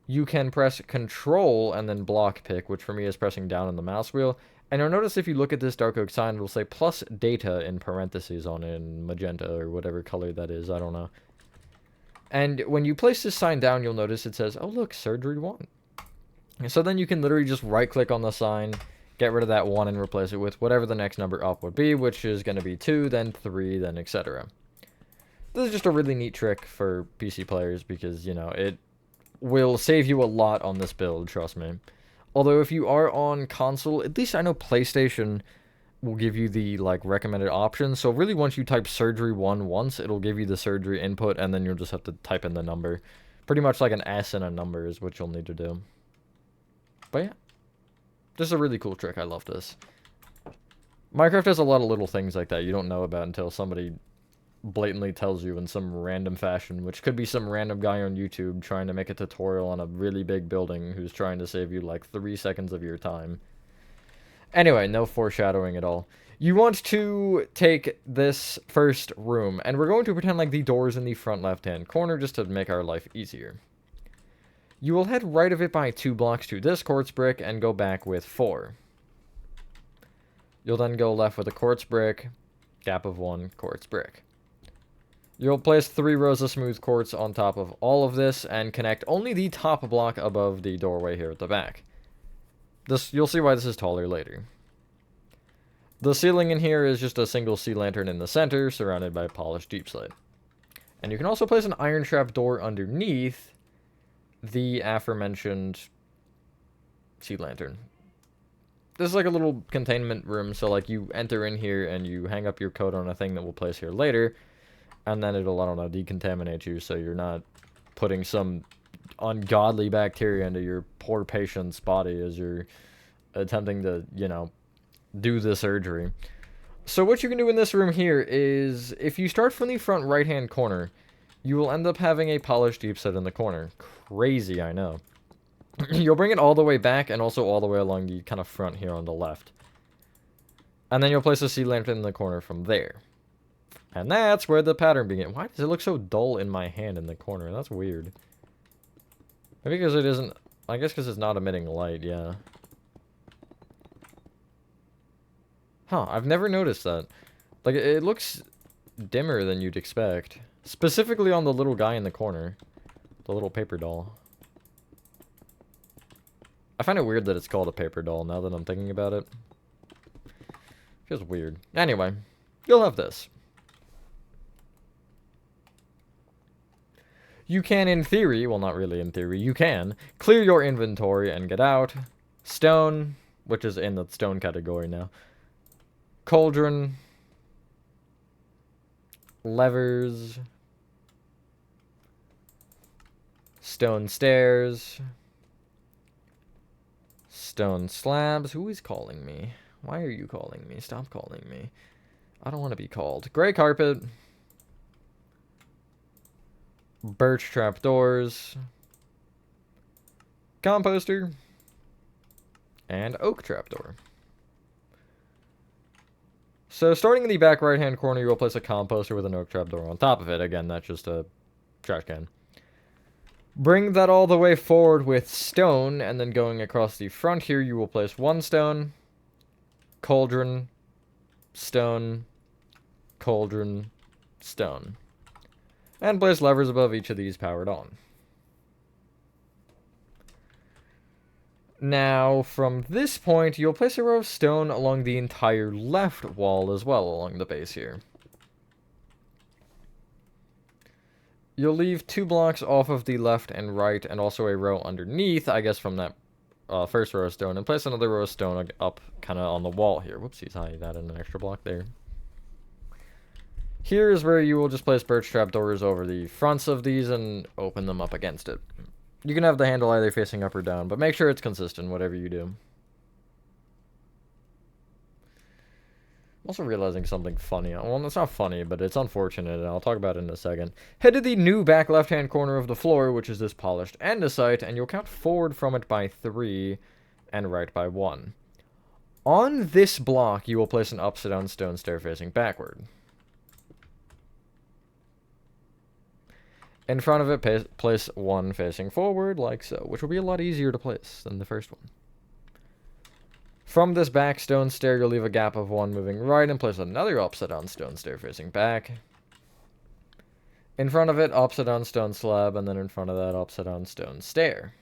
you can press Control and then block pick, which for me is pressing down on the mouse wheel. And you'll notice if you look at this dark oak sign, it'll say plus data in parentheses on it in magenta or whatever color that is. I don't know. And when you place this sign down, you'll notice it says, oh, look, surgery 1. And so then you can literally just right-click on the sign, get rid of that 1, and replace it with whatever the next number up would be, which is going to be 2, then 3, then etc. This is just a really neat trick for PC players because, you know, it will save you a lot on this build, trust me. Although if you are on console, at least I know PlayStation will give you the, like, recommended options. So really, once you type surgery 1 once, it'll give you the surgery input, and then you'll just have to type in the number. Pretty much like an S and a number is what you'll need to do. But yeah, this is a really cool trick. I love this. Minecraft has a lot of little things like that you don't know about until somebody blatantly tells you in some random fashion, which could be some random guy on YouTube trying to make a tutorial on a really big building who's trying to save you like 3 seconds of your time. Anyway, no foreshadowing at all. You want to take this first room, and we're going to pretend like the door's in the front left-hand corner just to make our life easier. You will head right of it by 2 blocks to this quartz brick and go back with 4. You'll then go left with a quartz brick, gap of 1, quartz brick. You'll place 3 rows of smooth quartz on top of all of this and connect only the top block above the doorway here at the back. You'll see why this is taller later. The ceiling in here is just a single sea lantern in the center, surrounded by polished deep slate. And you can also place an iron trap door underneath the aforementioned sea lantern. This is like a little containment room, so like you enter in here and you hang up your coat on a thing that we'll place here later, and then it'll, I don't know, decontaminate you so you're not putting some ungodly bacteria into your poor patient's body as you're attempting to, you know, do the surgery. So what you can do in this room here is, if you start from the front right-hand corner, you will end up having a polished deep set in the corner. Crazy, I know. You'll bring it all the way back and also all the way along the kind of front here on the left. And then you'll place a sea lantern in the corner from there. And that's where the pattern begins. Why does it look so dull in my hand in the corner? That's weird. Maybe because it isn't... I guess because it's not emitting light, yeah. Huh, I've never noticed that. Like, it looks dimmer than you'd expect. Specifically on the little guy in the corner. The little paper doll. I find it weird that it's called a paper doll now that I'm thinking about it. Feels weird. Anyway, you'll have this. You can, in theory, well, not really in theory, you can clear your inventory and get out. Stone, which is in the stone category now. Cauldron. Levers. Stone stairs. Stone slabs. Who is calling me? Why are you calling me? Stop calling me. I don't want to be called. Gray carpet. Birch trapdoors. Composter. And oak trapdoor. So starting in the back right hand corner, you will place a composter with an oak trapdoor on top of it. Again, that's just a trash can. Bring that all the way forward with stone, and then going across the front here, you will place one stone, cauldron, stone, cauldron, stone. And place levers above each of these powered on. Now, from this point, you'll place a row of stone along the entire left wall as well, along the base here. You'll leave 2 blocks off of the left and right, and also a row underneath, I guess, from that first row of stone, and place another row of stone up kind of on the wall here. Whoopsies, I added an extra block there. Here is where you will just place birch trapdoors over the fronts of these and open them up against it. You can have the handle either facing up or down, but make sure it's consistent, whatever you do. I'm also realizing something funny. Well, it's not funny, but it's unfortunate, and I'll talk about it in a second. Head to the new back left-hand corner of the floor, which is this polished andesite, and you'll count forward from it by 3 and right by 1. On this block, you will place an upside-down stone stair facing backward. In front of it, place 1 facing forward, like so, which will be a lot easier to place than the first one. From this back stone stair, you'll leave a gap of 1 moving right and place another upside-down stone stair facing back. In front of it, upside-down stone slab, and then in front of that, upside-down stone stair.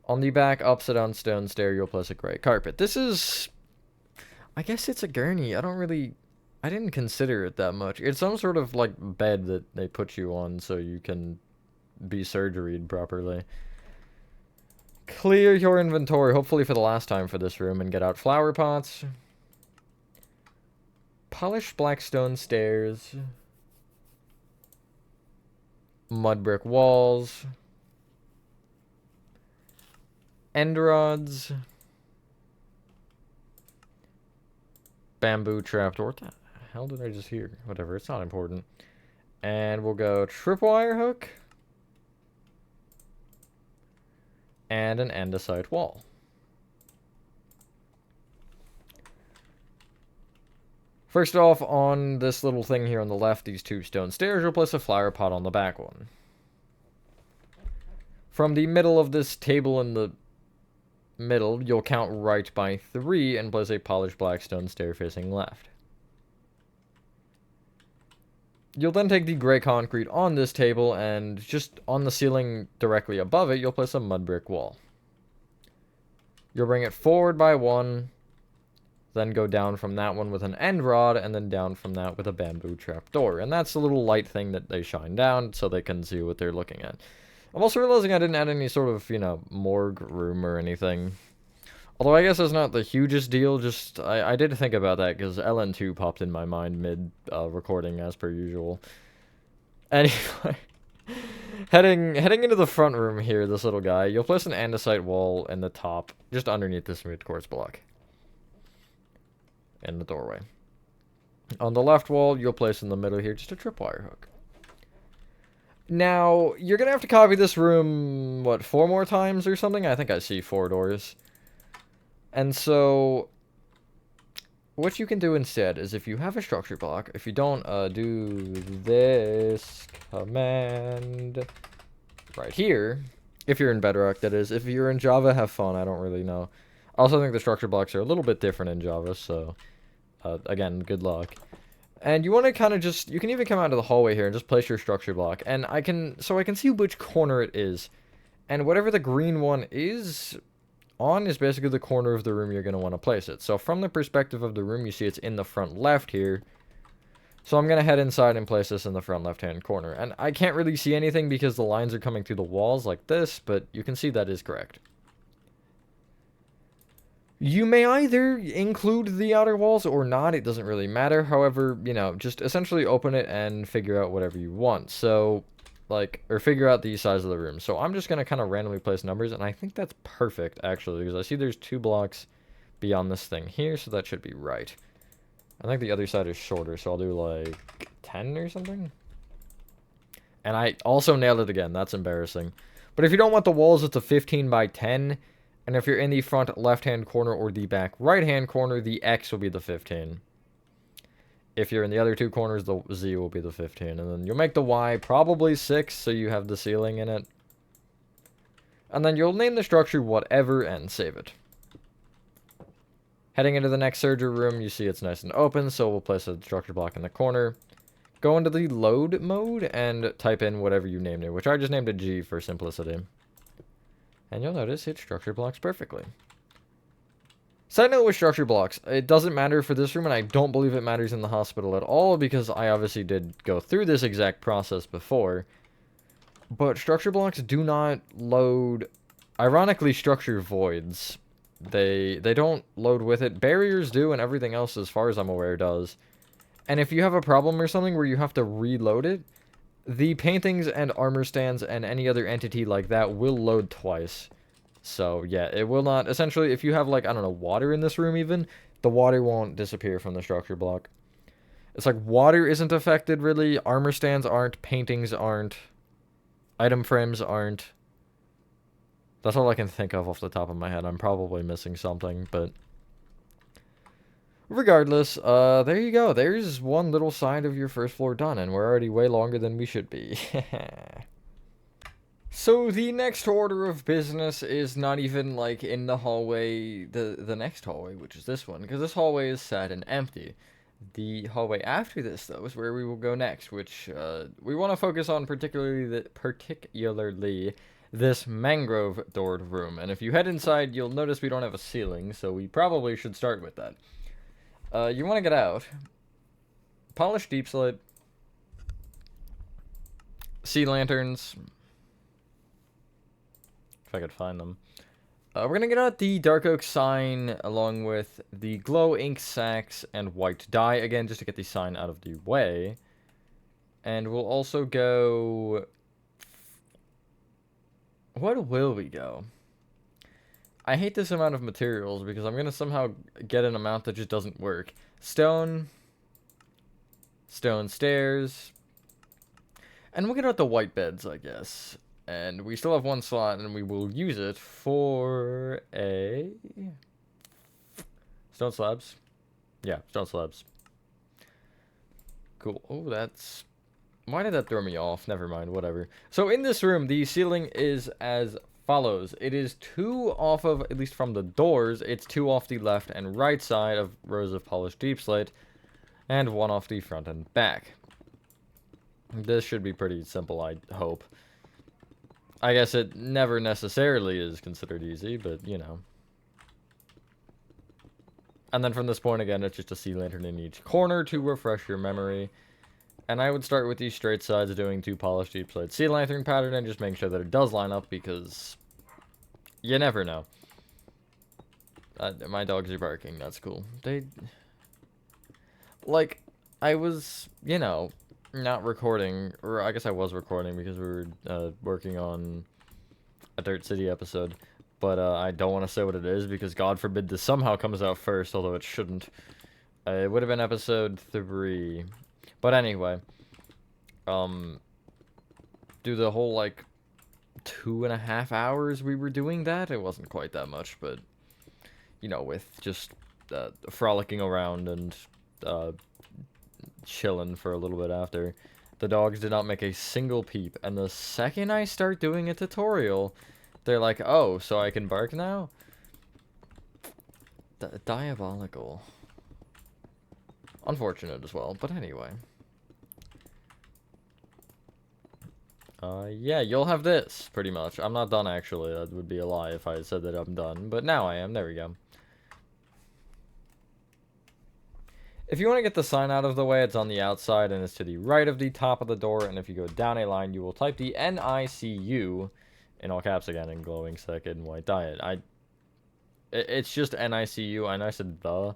On the back upside-down stone stair, you'll place a gray carpet. This is... I guess it's a gurney. I didn't consider it that much. It's some sort of, like, bed that they put you on so you can be surgeried properly. Clear your inventory, hopefully for the last time for this room, and get out flower pots. Polished black stone stairs. Mud brick walls. End rods. Bamboo trapdoor. What the hell did I just hear? Whatever, it's not important. And we'll go tripwire hook. And an andesite wall. First off, on this little thing here on the left, these 2 stone stairs, you'll place a flower pot on the back one. From the middle of this table in the middle, you'll count right by 3 and place a polished black stone stair facing left. You'll then take the gray concrete on this table, and just on the ceiling directly above it, you'll place a mud brick wall. You'll bring it forward by 1, then go down from that one with an end rod, and then down from that with a bamboo trapdoor. And that's the little light thing that they shine down so they can see what they're looking at. I'm also realizing I didn't add any sort of, you know, morgue room or anything. Although I guess that's not the hugest deal, just, I did think about that, because LN2 popped in my mind mid-recording, as per usual. Anyway, heading into the front room here, this little guy, you'll place an andesite wall in the top, just underneath this smooth quartz block. In the doorway. On the left wall, you'll place in the middle here just a tripwire hook. Now, you're going to have to copy this room, what, 4 more times or something? I think I see 4 doors. And so, what you can do instead is if you have a structure block, if you don't, do this command right here, if you're in Bedrock, that is. If you're in Java, have fun, I don't really know. I also think the structure blocks are a little bit different in Java, so, again, good luck. And you want to kind of just, you can even come out of the hallway here and just place your structure block. And I can see which corner it is. And whatever the green one is basically the corner of the room you're going to want to place it. So from the perspective of the room, you see it's in the front left here. So I'm going to head inside and place this in the front left-hand corner. And I can't really see anything because the lines are coming through the walls like this, but you can see that is correct. You may either include the outer walls or not, it doesn't really matter. However, you know, just essentially open it and figure out whatever you want. So, like, or figure out the size of the room. So I'm just going to kind of randomly place numbers, and I think that's perfect, actually, because I see there's 2 blocks beyond this thing here, so that should be right. I think the other side is shorter, so I'll do, like, 10 or something. And I also nailed it again, that's embarrassing. But if you don't want the walls, it's a 15 by 10, and if you're in the front left-hand corner or the back right-hand corner, the X will be the 15. If you're in the other 2 corners, the Z will be the 15. And then you'll make the Y probably 6, so you have the ceiling in it. And then you'll name the structure whatever and save it. Heading into the next surgery room, you see it's nice and open, so we'll place a structure block in the corner. Go into the load mode and type in whatever you named it, which I just named it G for simplicity. And you'll notice it structure blocks perfectly. Side note with structure blocks, it doesn't matter for this room, and I don't believe it matters in the hospital at all, because I obviously did go through this exact process before. But structure blocks do not load, ironically, structure voids. They don't load with it. Barriers do, and everything else, as far as I'm aware, does. And if you have a problem or something where you have to reload it, the paintings and armor stands and any other entity like that will load twice. So, yeah, it will not... Essentially, if you have, like, I don't know, water in this room even, the water won't disappear from the structure block. It's like, water isn't affected, really. Armor stands aren't. Paintings aren't. Item frames aren't. That's all I can think of off the top of my head. I'm probably missing something, but... Regardless, there you go. There's one little side of your first floor done, and we're already way longer than we should be. So the next order of business is not even, like, in the hallway, the next hallway, which is this one, because this hallway is sad and empty. The hallway after this, though, is where we will go next, which, we want to focus on particularly this mangrove-doored room. And if you head inside, you'll notice we don't have a ceiling, so we probably should start with that. You want to get out. Polished deep slate. Sea lanterns. If I could find them. We're going to get out the dark oak sign along with the glow ink sacks and white dye. Again, just to get the sign out of the way. And we'll also go... What will we go? I hate this amount of materials because I'm going to somehow get an amount that just doesn't work. Stone. Stone stairs. And we'll get out the white beds, I guess. And we still have 1 slot, and we will use it for a... Stone slabs. Yeah, stone slabs. Cool. Oh, that's... Why did that throw me off? Never mind, whatever. So in this room, the ceiling is as follows. It is 2 off of, at least from the doors, it's 2 off the left and right side of rows of polished deep slate, and 1 off the front and back. This should be pretty simple, I hope. I guess it never necessarily is considered easy, but, you know. And then from this point, again, it's just a sea lantern in each corner to refresh your memory. And I would start with these straight sides, doing 2 polished deep side sea lantern pattern, and just making sure that it does line up, because you never know. My dogs are barking, that's cool. Like, I was, not recording, or I guess I was recording because we were working on a Dirt City episode, but I don't want to say what it is because God forbid this somehow comes out first, although it shouldn't. It would have been episode 3. But anyway, um, do the whole, like, 2.5 hours we were doing that. It wasn't quite that much, but, with just frolicking around and chilling for a little bit after. The dogs did not make a single peep, and the second I start doing a tutorial, they're like, oh, so I can bark now? Diabolical. Unfortunate as well, but anyway. Yeah, you'll have this, pretty much. I'm not done, actually. That would be a lie if I said that I'm done, but now I am. There we go. If you want to get the sign out of the way, it's on the outside, and it's to the right of the top of the door, and if you go down a line, you will type the NICU, in all caps again, in glowing second white diet. It's just NICU. I know I said the,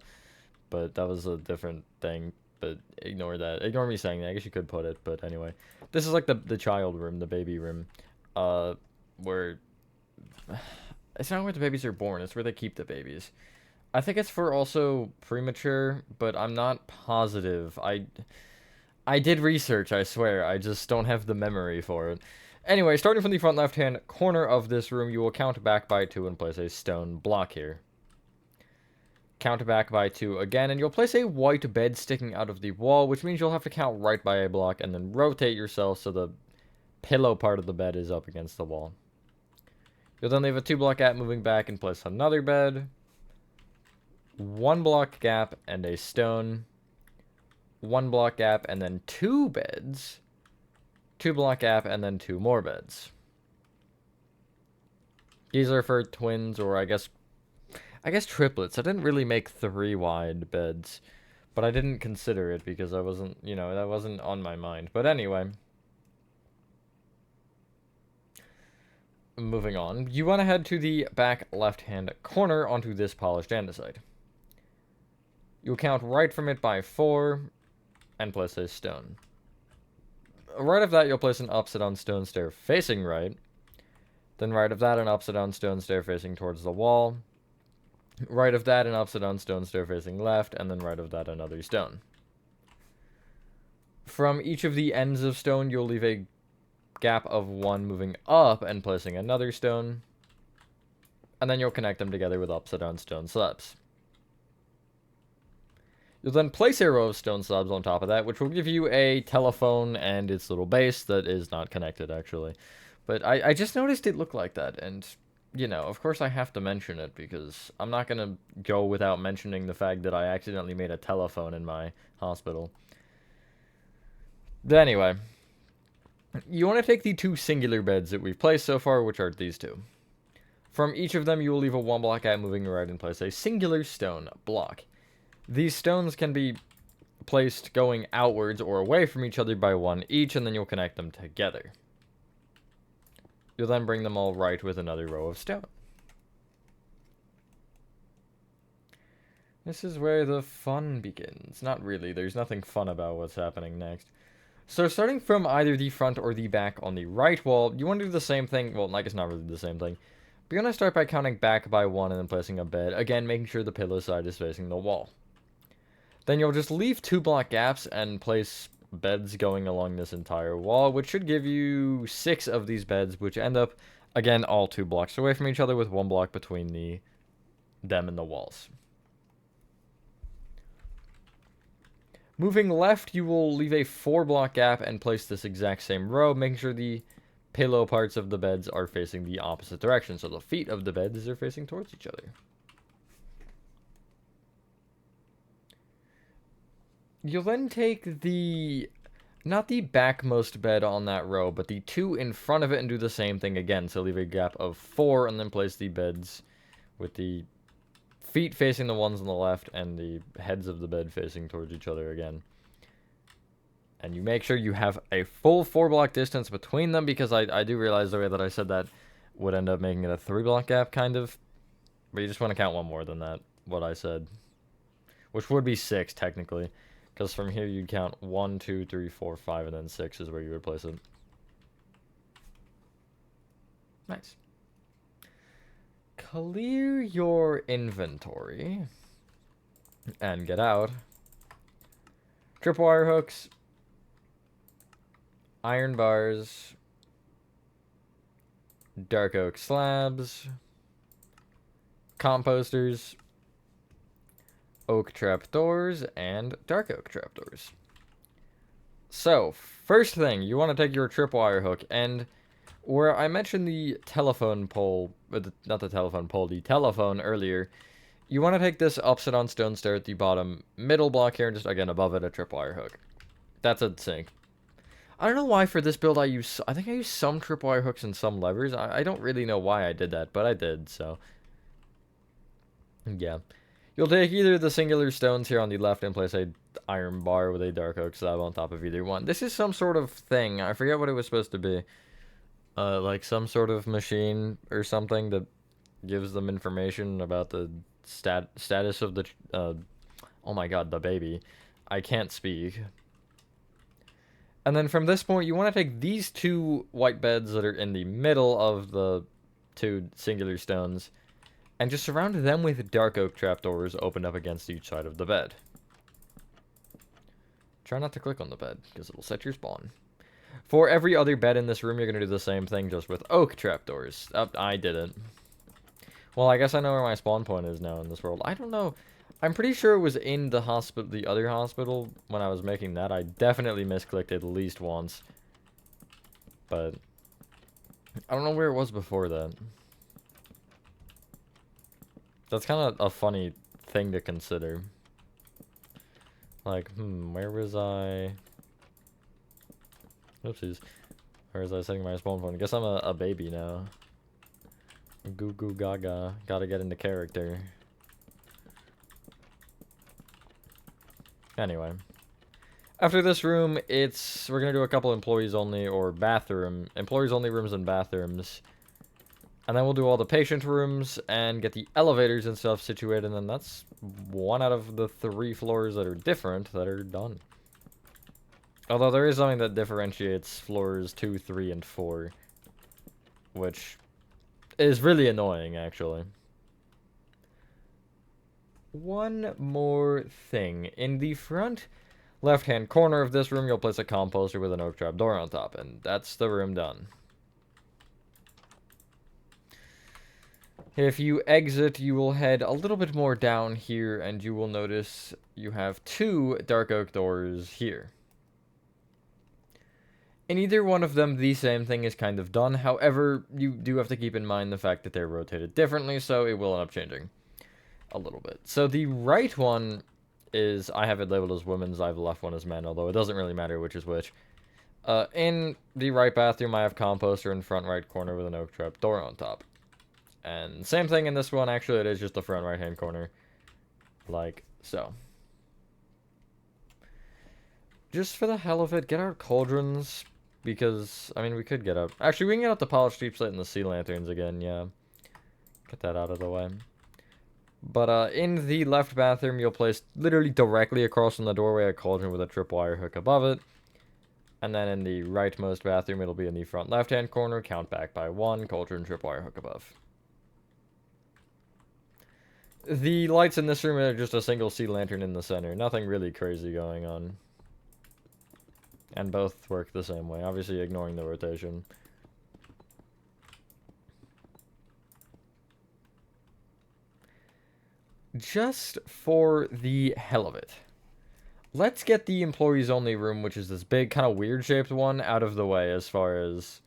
but that was a different thing. But ignore that. Ignore me saying that. I guess you could put it, but anyway. This is like the child room, the baby room, where it's not where the babies are born. It's where they keep the babies. I think it's for also premature, but I'm not positive. I did research, I swear. I just don't have the memory for it. Anyway, starting from the front left-hand corner of this room, you will count back by 2 and place a stone block here. Count back by 2 again, and you'll place a white bed sticking out of the wall, which means you'll have to count right by a block and then rotate yourself so the pillow part of the bed is up against the wall. You'll then leave a 2-block gap moving back and place another bed. 1-block gap and a stone. 1-block gap and then 2 beds. 2-block gap and then 2 more beds. These are for twins, or I guess triplets. I didn't really make 3 wide beds, but I didn't consider it because I wasn't, that wasn't on my mind. But anyway, moving on. You want to head to the back left-hand corner onto this polished andesite. You'll count right from it by 4 and place a stone. Right of that, you'll place an upside-down stone stair facing right. Then right of that, an upside-down stone stair facing towards the wall. Right of that, an upside-down stone stair facing left, and then right of that, another stone. From each of the ends of stone, you'll leave a gap of 1 moving up and placing another stone. And then you'll connect them together with upside-down stone slabs. You'll then place a row of stone slabs on top of that, which will give you a telephone and its little base that is not connected, actually. But I just noticed it looked like that, and, of course I have to mention it, because I'm not going to go without mentioning the fact that I accidentally made a telephone in my hospital. But anyway, you want to take the 2 singular beds that we've placed so far, which are these 2. From each of them, you will leave a 1-block gap moving right and place a singular stone block. These stones can be placed going outwards or away from each other by 1 each, and then you'll connect them together. You'll then bring them all right with another row of stone. This is where the fun begins. Not really, there's nothing fun about what's happening next. So starting from either the front or the back on the right wall, you want to do the same thing. Well, I guess not really the same thing. But you want to start by counting back by 1 and then placing a bed. Again, making sure the pillow side is facing the wall. Then you'll just leave 2-block gaps and place beds going along this entire wall, which should give you 6 of these beds, which end up, again, all 2 blocks away from each other with 1 block between them and the walls. Moving left, you will leave a 4-block gap and place this exact same row, making sure the pillow parts of the beds are facing the opposite direction, so the feet of the beds are facing towards each other. You'll then take not the backmost bed on that row, but the 2 in front of it and do the same thing again. So leave a gap of 4 and then place the beds with the feet facing the ones on the left and the heads of the bed facing towards each other again. And you make sure you have a full 4-block distance between them, because I do realize the way that I said that would end up making it a 3-block gap, kind of. But you just want to count one more than that, what I said. Which would be 6, technically. Because from here you'd count 1, 2, 3, 4, 5, and then 6 is where you would place it. Nice. Clear your inventory. And get out. Tripwire hooks. Iron bars. Dark oak slabs. Composters. Oak trapdoors, and dark oak trapdoors. So, first thing, you want to take your tripwire hook, and where I mentioned the telephone pole, not the telephone pole, the telephone earlier, you want to take this upside down stone stair at the bottom middle block here, and just, again, above it, a tripwire hook. That's a sink. I don't know why for this build I think I use some tripwire hooks and some levers. I don't really know why I did that, but I did, so. Yeah. You'll take either the singular stones here on the left and place a iron bar with a dark oak slab on top of either one. This is some sort of thing. I forget what it was supposed to be. Like some sort of machine or something that gives them information about the status of the, oh my god, the baby. I can't speak. And then from this point, you want to take these 2 white beds that are in the middle of the 2 singular stones, and just surround them with dark oak trapdoors opened up against each side of the bed. Try not to click on the bed, because it'll set your spawn. For every other bed in this room, you're going to do the same thing, just with oak trapdoors. I didn't. Well, I guess I know where my spawn point is now in this world. I don't know. I'm pretty sure it was in the hospital, the other hospital, when I was making that. I definitely misclicked at least once. But I don't know where it was before that. That's kind of a funny thing to consider. Like, where was I? Oopsies. Where was I setting my spawn point? I guess I'm a baby now. Goo goo gaga. Gotta get into character. Anyway. After this room, we're gonna do a couple employees only, or employees only rooms and bathrooms. And then we'll do all the patient rooms and get the elevators and stuff situated, and then that's 1 out of the 3 floors that are different that are done. Although there is something that differentiates floors 2, 3, and 4, which is really annoying, actually. One more thing. In the front left-hand corner of this room, you'll place a composter with an oak trap door on top, and that's the room done. If you exit, you will head a little bit more down here, and you will notice you have 2 dark oak doors here. In either one of them, the same thing is kind of done. However, you do have to keep in mind the fact that they're rotated differently, so it will end up changing a little bit. So the right one is, I have it labeled as women's, I have the left one as men, although it doesn't really matter which is which. In the right bathroom, I have composter in front right corner with an oak trap door on top. And same thing in this one, actually, it is just the front right-hand corner. Like so. Just for the hell of it, get out cauldrons, because, I mean, we could get out... Actually, we can get out the polished deep slate and the sea lanterns again, yeah. Get that out of the way. But, in the left bathroom, you'll place literally directly across from the doorway a cauldron with a tripwire hook above it. And then in the rightmost bathroom, it'll be in the front left-hand corner, count back by 1, cauldron, tripwire hook above. The lights in this room are just a single sea lantern in the center. Nothing really crazy going on. And both work the same way, obviously ignoring the rotation. Just for the hell of it, let's get the employees only room, which is this big, kind of weird shaped one, out of the way as far as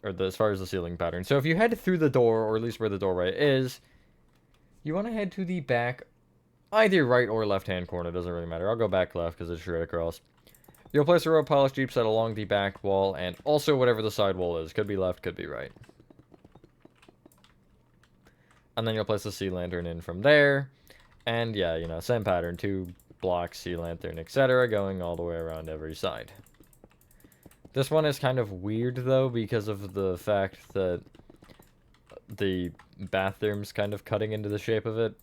as far as the ceiling pattern. So if you head through the door, or at least where the doorway is, you want to head to the back, either right or left-hand corner, doesn't really matter. I'll go back left because it's straight across. You'll place a row of polished deep set along the back wall, and also whatever the side wall is. Could be left, could be right. And then you'll place the sea lantern in from there. And yeah, you know, same pattern. 2 block, sea lantern, etc., going all the way around every side. This one is kind of weird, though, because of the fact that the bathroom's kind of cutting into the shape of it.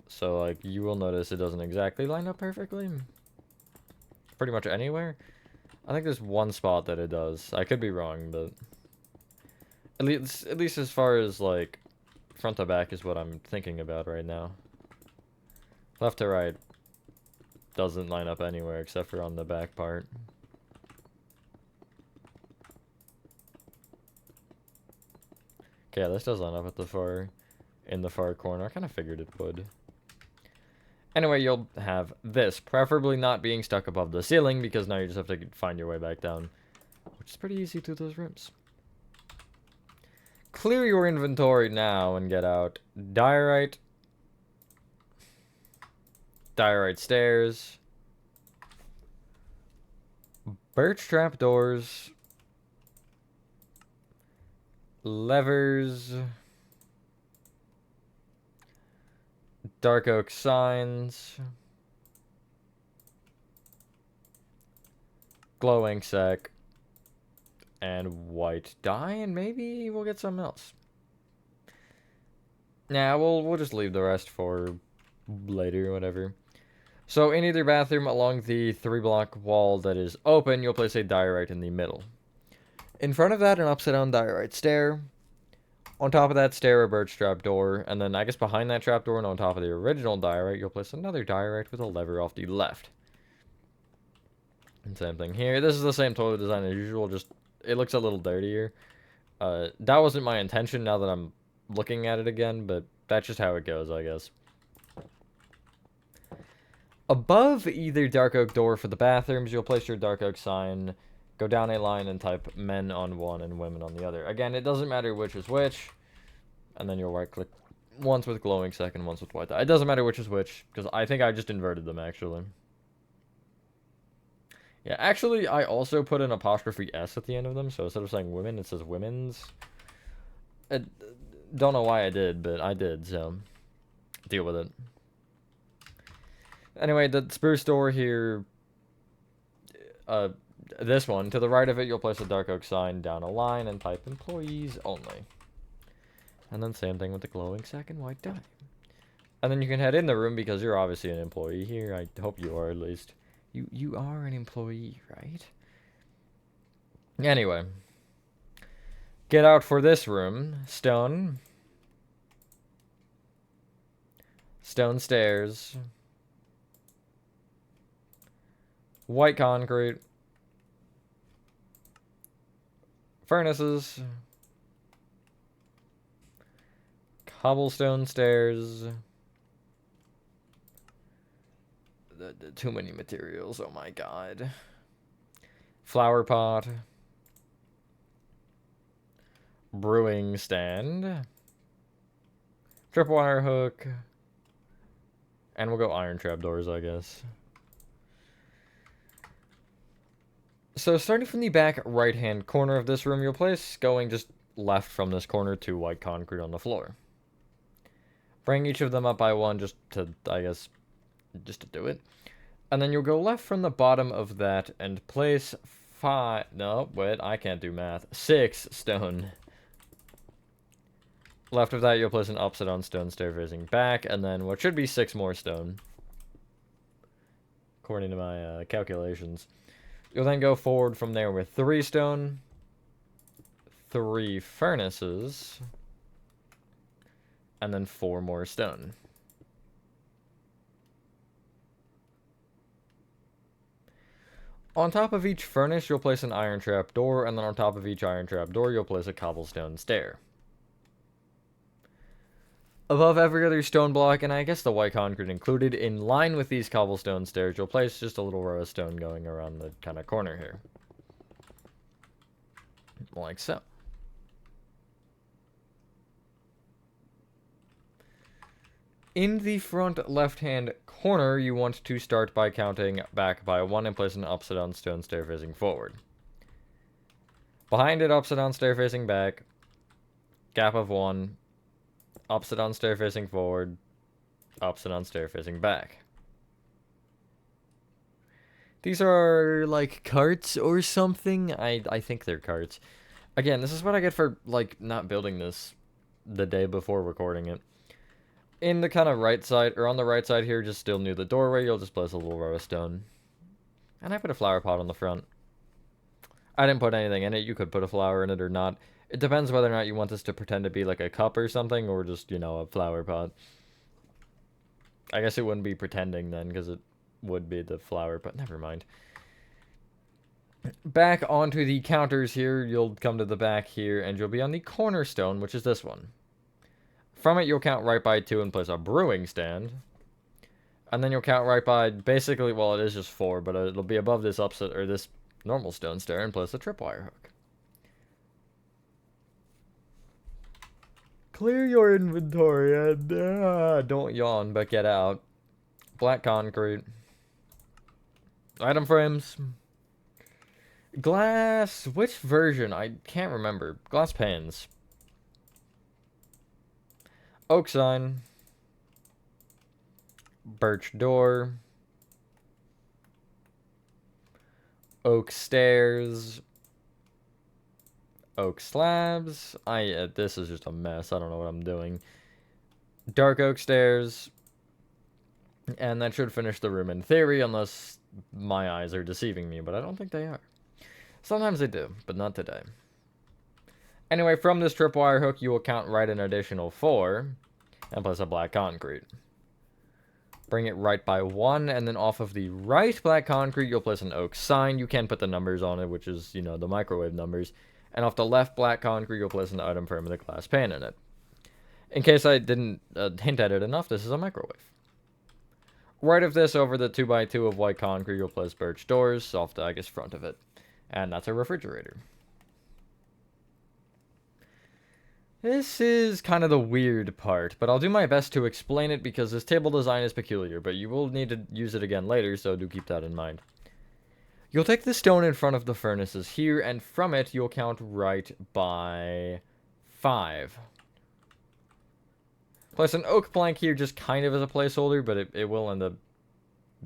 So, like, you will notice it doesn't exactly line up perfectly. Pretty much anywhere. I think there's one spot that it does. I could be wrong, but... At least as far as, like, front to back is what I'm thinking about right now. Left to right doesn't line up anywhere except for on the back part. Okay, this does line up at in the far corner. I kind of figured it would. Anyway, you'll have this, preferably not being stuck above the ceiling, because now you just have to find your way back down, which is pretty easy through those rooms. Clear your inventory now and get out diorite, diorite stairs, birch trapdoors, levers, dark oak signs, glowing sec, and white dye, and maybe we'll get something else. Nah, we'll just leave the rest for later, whatever. So in either bathroom along the 3-block wall that is open, you'll place a diorite in the middle. In front of that, an upside-down diorite stair. On top of that stair, a birch trapdoor, and then I guess behind that trapdoor and on top of the original diorite, you'll place another diorite with a lever off the left. And same thing here. This is the same toilet design as usual, just it looks a little dirtier. That wasn't my intention now that I'm looking at it again, but that's just how it goes, I guess. Above either dark oak door for the bathrooms, you'll place your dark oak sign, go down a line and type men on one and women on the other. Again, it doesn't matter which is which, and then you'll right-click once with glowing sec and once with white dye. It doesn't matter which is which, because I think I just inverted them, actually. Yeah, actually, I also put an apostrophe S at the end of them, so instead of saying women, it says women's. I don't know why I did, but I did, so deal with it. Anyway, the spruce door here, this one, to the right of it, you'll place a dark oak sign down a line and type employees only. And then same thing with the glowing sec and white dye. And then you can head in the room because you're obviously an employee here. I hope you are, at least. You are an employee, right? Anyway. Get out for this room. Stone. Stone stairs. White concrete. Furnaces. Cobblestone stairs. Too many materials, oh my god. Flower pot. Brewing stand. Tripwire hook. And we'll go iron trapdoors, I guess. So starting from the back right-hand corner of this room, you'll place going just left from this corner to white concrete on the floor. Bring each of them up by one just to, I guess, just to do it. And then you'll go left from the bottom of that and place 5... No, wait, I can't do math. 6 stone. Left of that, you'll place an upside-down stone stair facing back, and then what should be 6 more stone. According to my calculations. You'll then go forward from there with 3 stone, 3 furnaces, and then 4 more stone. On top of each furnace, you'll place an iron trap door, and then on top of each iron trap door, you'll place a cobblestone stair. Above every other stone block, and I guess the white concrete included, in line with these cobblestone stairs, you'll place just a little row of stone going around the kind of corner here. Like so. In the front left-hand corner, you want to start by counting back by 1 and place an upside-down stone stair facing forward. Behind it, upside-down stair facing back, gap of 1, upside-down stair facing forward, upside-down stair facing back. These are, like, carts or something? I think they're carts. Again, this is what I get for, like, not building this the day before recording it. In the kind of right side, or on the right side here, just still near the doorway, you'll just place a little row of stone. And I put a flower pot on the front. I didn't put anything in it. You could put a flower in it or not. It depends whether or not you want this to pretend to be like a cup or something, or just, you know, a flower pot. I guess it wouldn't be pretending then, because it would be the flower, but never mind. Back onto the counters here, you'll come to the back here, and you'll be on the cornerstone, which is this one. From it, you'll count right by 2 and place a brewing stand. And then you'll count right by, basically, well, it is just 4, but it'll be above this upset, or this normal stone stair, and place a tripwire hook. Clear your inventory and don't yawn, but get out. Black concrete. Item frames. Glass. Which version? I can't remember. Glass panes. Oak sign. Birch door. Oak stairs. Oak slabs. This is just a mess. I don't know what I'm doing. Dark oak stairs. And that should finish the room in theory, unless my eyes are deceiving me, but I don't think they are. Sometimes they do, but not today. Anyway, from this tripwire hook, you will count right an additional 4, and place a black concrete. Bring it right by 1, and then off of the right black concrete, you'll place an oak sign. You can put the numbers on it, which is, you know, the microwave numbers. And off the left black concrete, you'll place an item frame with a glass pane in it. In case I didn't hint at it enough, this is a microwave. Right of this, over the 2x2 of white concrete, you'll place birch doors off the, I guess, front of it. And that's a refrigerator. This is kind of the weird part, but I'll do my best to explain it because this table design is peculiar, but you will need to use it again later, so do keep that in mind. You'll take the stone in front of the furnaces here, and from it, you'll count right by 5. Place an oak plank here just kind of as a placeholder, but it will end up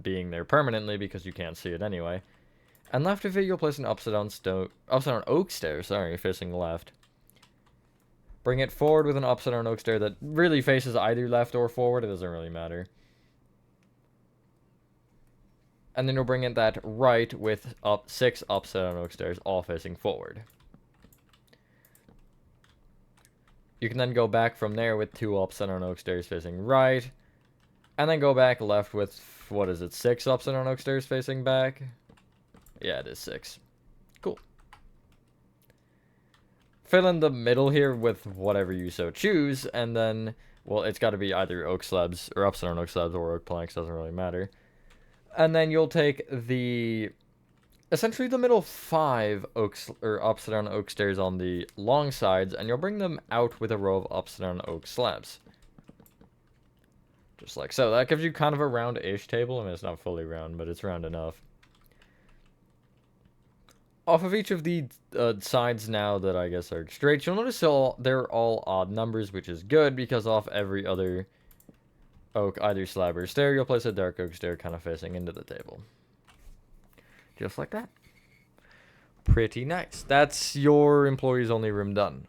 being there permanently because you can't see it anyway. And left of it, you'll place an upside down oak stair, facing left. Bring it forward with an upside down oak stair that really faces either left or forward. It doesn't really matter. And then you'll bring it that right with 6 upside down oak stairs, all facing forward. You can then go back from there with 2 upside down oak stairs facing right. And then go back left with, 6 upside down oak stairs facing back? Yeah, it is 6. Cool. Fill in the middle here with whatever you so choose, and then, well, it's got to be either oak slabs, or upside down oak slabs, or oak planks, doesn't really matter. And then you'll take essentially the middle 5 upside down oak stairs on the long sides, and you'll bring them out with a row of upside down oak slabs. Just like so. That gives you kind of a round-ish table. I mean, it's not fully round, but it's round enough. Off of each of the sides now that I guess are straight, you'll notice they're all odd numbers, which is good, because off every other oak, either slab or stair, you'll place a dark oak stair kind of facing into the table. Just like that. Pretty nice. That's your employees only room done.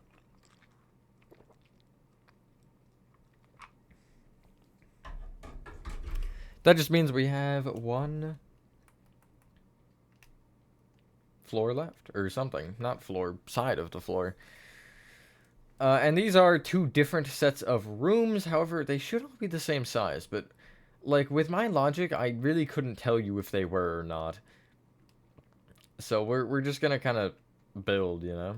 That just means we have 1 floor left, or something. Not floor, side of the floor. And these are 2 different sets of rooms. However, they should all be the same size, but like with my logic, I really couldn't tell you if they were or not. So we're just gonna kind of build, you know.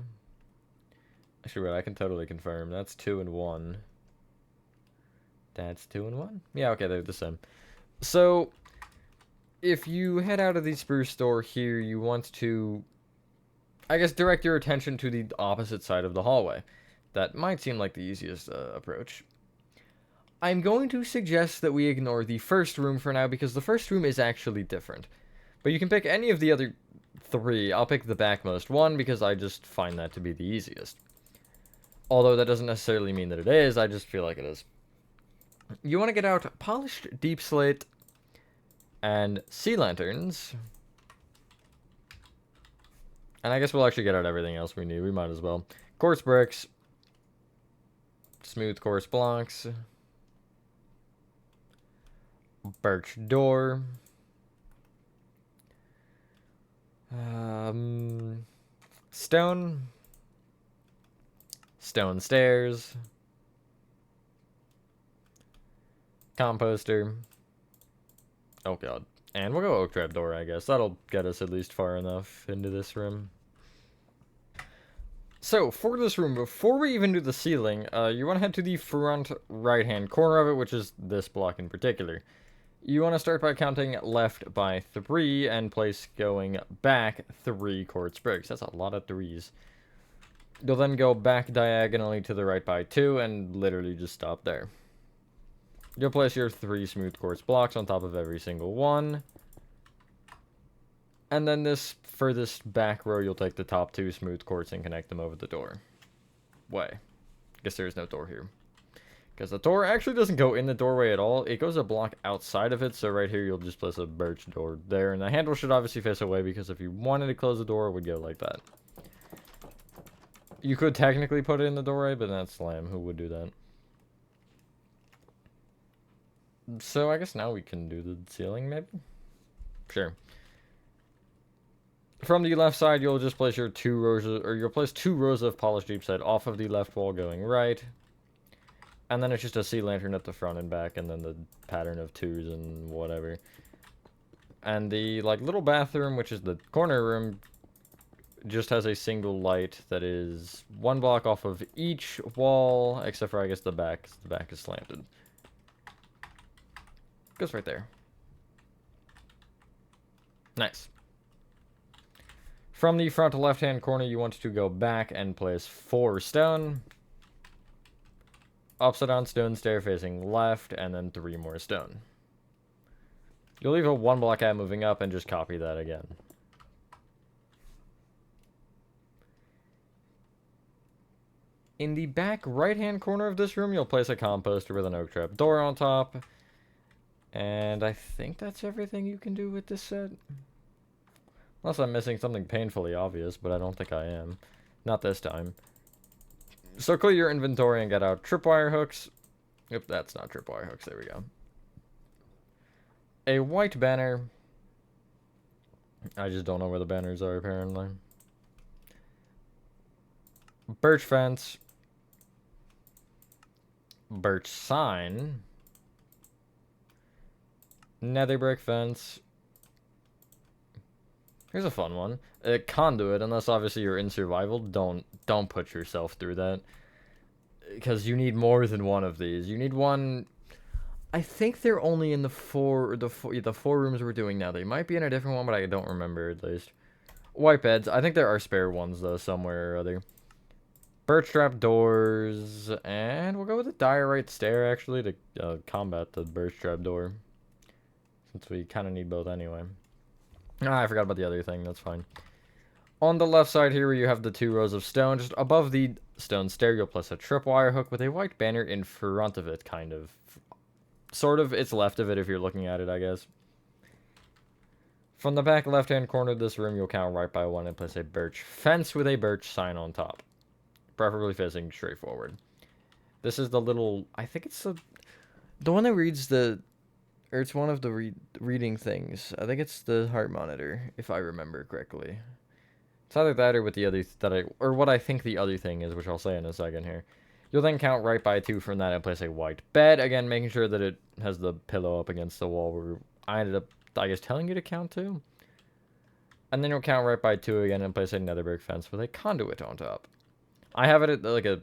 Actually, wait, I can totally confirm. That's 2 and 1. That's 2 and 1. Yeah, okay, they're the same. So if you head out of the spruce store here, you want to, I guess, direct your attention to the opposite side of the hallway. That might seem like the easiest approach. I'm going to suggest that we ignore the first room for now, because the first room is actually different. But you can pick any of the other 3. I'll pick the backmost one, because I just find that to be the easiest. Although that doesn't necessarily mean that it is, I just feel like it is. You want to get out polished deep slate and sea lanterns. And I guess we'll actually get out everything else we need. We might as well. Quartz bricks. Smooth quartz blocks. Birch door. Stone. Stone stairs. Composter. Oh god. And we'll go oak trap door, I guess. That'll get us at least far enough into this room. So, for this room, before we even do the ceiling, you want to head to the front right-hand corner of it, which is this block in particular. You want to start by counting left by 3 and place going back 3 quartz bricks. That's a lot of 3s. You'll then go back diagonally to the right by 2 and literally just stop there. You'll place your 3 smooth quartz blocks on top of every single one. And then this furthest back row, you'll take the top 2 smooth quartz and connect them over the door. Way. Guess there is no door here. Because the door actually doesn't go in the doorway at all. It goes a block outside of it, so right here you'll just place a birch door there. And the handle should obviously face away, because if you wanted to close the door, it would go like that. You could technically put it in the doorway, but that's lame. Who would do that? So I guess now we can do the ceiling, maybe? Sure. From the left side, you'll just place your 2 rows, you'll place 2 rows of polished deep set off of the left wall going right. And then it's just a sea lantern at the front and back, and then the pattern of 2s and whatever. And the, like, little bathroom, which is the corner room, just has a single light that is 1 block off of each wall, except for, I guess, the back, 'cause the back is slanted. Goes right there. Nice. From the front left-hand corner, you want to go back and place 4 stone. Upside down stone stair facing left, and then 3 more stone. You'll leave a 1 block at moving up and just copy that again. In the back right-hand corner of this room, you'll place a composter with an oak trap door on top. And I think that's everything you can do with this set. Unless I'm missing something painfully obvious, but I don't think I am. Not this time. So clear your inventory and get out tripwire hooks. Yep, that's not tripwire hooks. There we go. A white banner. I just don't know where the banners are, apparently. Birch fence. Birch sign. Nether brick fence. Here's a fun one. A conduit, unless obviously you're in survival, don't put yourself through that. Because you need more than one of these. You need one. I think they're only in the four rooms we're doing now. They might be in a different one, but I don't remember at least. White beds. I think there are spare ones though, somewhere or other. Birch trap doors, and we'll go with the diorite stair actually to combat the birch trap door. Since we kind of need both anyway. Ah, I forgot about the other thing, that's fine. On the left side here, where you have the 2 rows of stone, just above the stone stair, you'll place a tripwire hook with a white banner in front of it, kind of. Sort of, it's left of it if you're looking at it, I guess. From the back left-hand corner of this room, you'll count right by 1 and place a birch fence with a birch sign on top. Preferably facing straight forward. This is the little, I think it's the one that reads the... Or it's one of the reading things. I think it's the heart monitor, if I remember correctly. It's either that or with the other or what I think the other thing is, which I'll say in a second here. You'll then count right by 2 from that and place a white bed. Again, making sure that it has the pillow up against the wall where I ended up, I guess, telling you to count to. And then you'll count right by 2 again and place a nether brick fence with a conduit on top. I have it at like a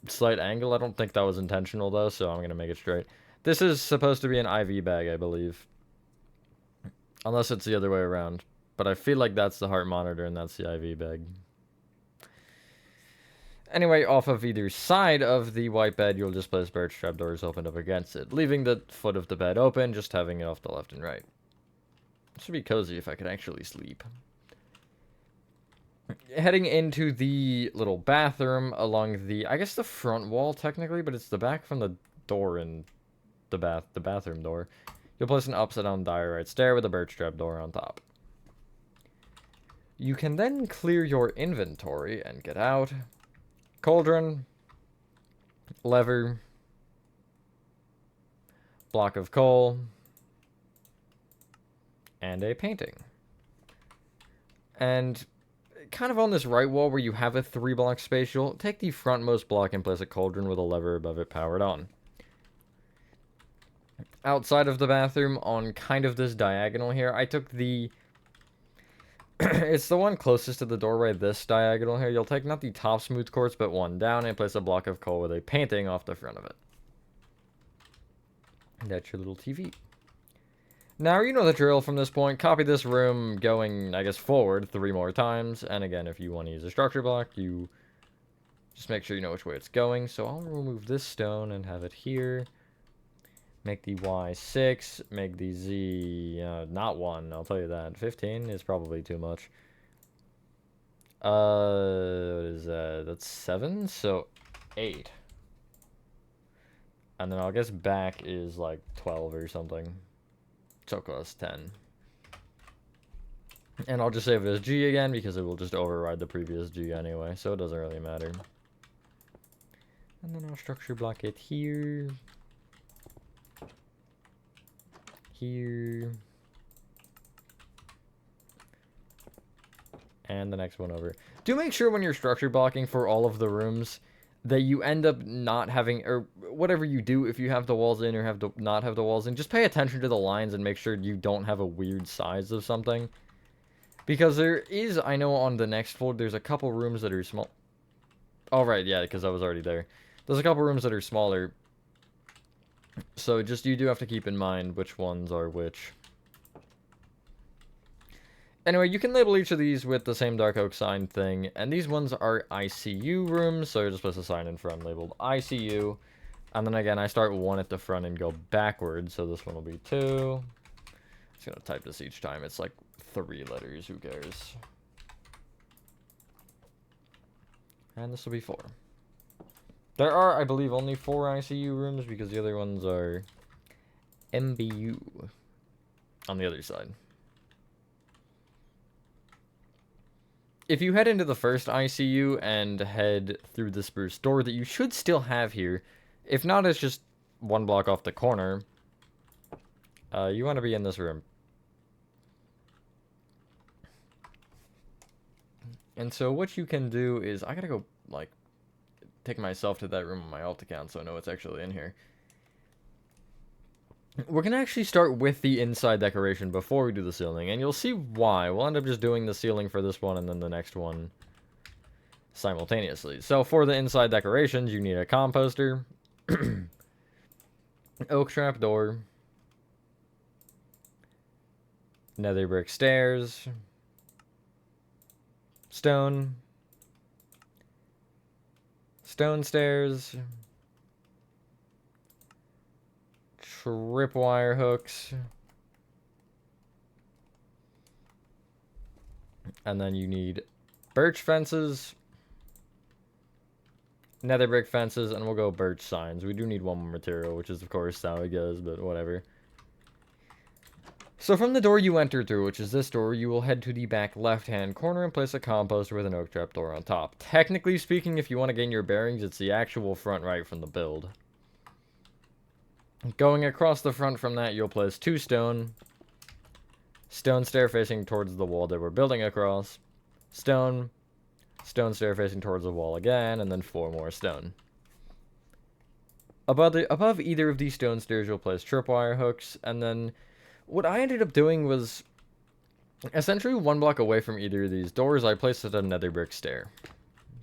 slight angle. I don't think that was intentional though, so I'm going to make it straight. This is supposed to be an IV bag, I believe. Unless it's the other way around. But I feel like that's the heart monitor and that's the IV bag. Anyway, off of either side of the white bed, you'll just place birch trapdoors opened up against it. Leaving the foot of the bed open, just having it off the left and right. It should be cozy if I could actually sleep. Heading into the little bathroom along the, I guess the front wall technically, but it's the back from the door and the bathroom door. You'll place an upside down diorite stair with a birch trap door on top. You can then clear your inventory and get out. Cauldron, lever, block of coal, and a painting. And kind of on this right wall where you have a 3-block space, you'll take the frontmost block and place a cauldron with a lever above it powered on. Outside of the bathroom, on kind of this diagonal here, I took the... it's the one closest to the doorway, this diagonal here. You'll take not the top smooth quartz, but one down and place a block of coal with a painting off the front of it. And that's your little TV. Now, you know the drill from this point. Copy this room going, I guess, forward 3 more times. And again, if you want to use a structure block, you just make sure you know which way it's going. So I'll remove this stone and have it here. Make the Y 6. Make the Z not 1, I'll tell you that. 15 is probably too much. What is that? That's 7, so 8. And then I'll guess back is like 12 or something. So close, 10. And I'll just save it as G again because it will just override the previous G anyway, so it doesn't really matter. And then I'll structure block it here. Here. And the next one over. Do make sure when you're structure blocking for all of the rooms that you end up not having, or whatever you do, if you have the walls in or have to not have the walls in, just pay attention to the lines and make sure you don't have a weird size of something. Because there is, I know on the next floor, there's a couple rooms that are small. Oh, right, yeah, because I was already there. There's a couple rooms that are smaller. So just, you do have to keep in mind which ones are which. Anyway, you can label each of these with the same dark oak sign thing, and these ones are ICU rooms, so you just place a sign in front labeled ICU, and then again, I start 1 at the front and go backwards, so this one will be 2. I'm just gonna type this each time. It's like 3 letters, who cares? And this will be 4. There are, I believe, only 4 ICU rooms, because the other ones are MBU on the other side. If you head into the first ICU and head through the spruce door that you should still have here, if not, it's just 1 block off the corner, you want to be in this room. And so what you can do is, I gotta go, like, take myself to that room on my alt account so I know what's actually in here. We're going to actually start with the inside decoration before we do the ceiling, and you'll see why. We'll end up just doing the ceiling for this one and then the next one simultaneously. So for the inside decorations, you need a composter, oak trap door, nether brick stairs, stone stairs, tripwire hooks, and then you need birch fences, nether brick fences, and we'll go birch signs. We do need 1 more material, which is of course how it goes, but whatever. So from the door you enter through, which is this door, you will head to the back left-hand corner and place a composter with an oak trap door on top. Technically speaking, if you want to gain your bearings, it's the actual front right from the build. Going across the front from that, you'll place 2 stone stair facing towards the wall that we're building across, stone stair facing towards the wall again, and then 4 more stone. Above either of these stone stairs, you'll place tripwire hooks, and then what I ended up doing was, essentially 1 block away from either of these doors, I placed a nether brick stair.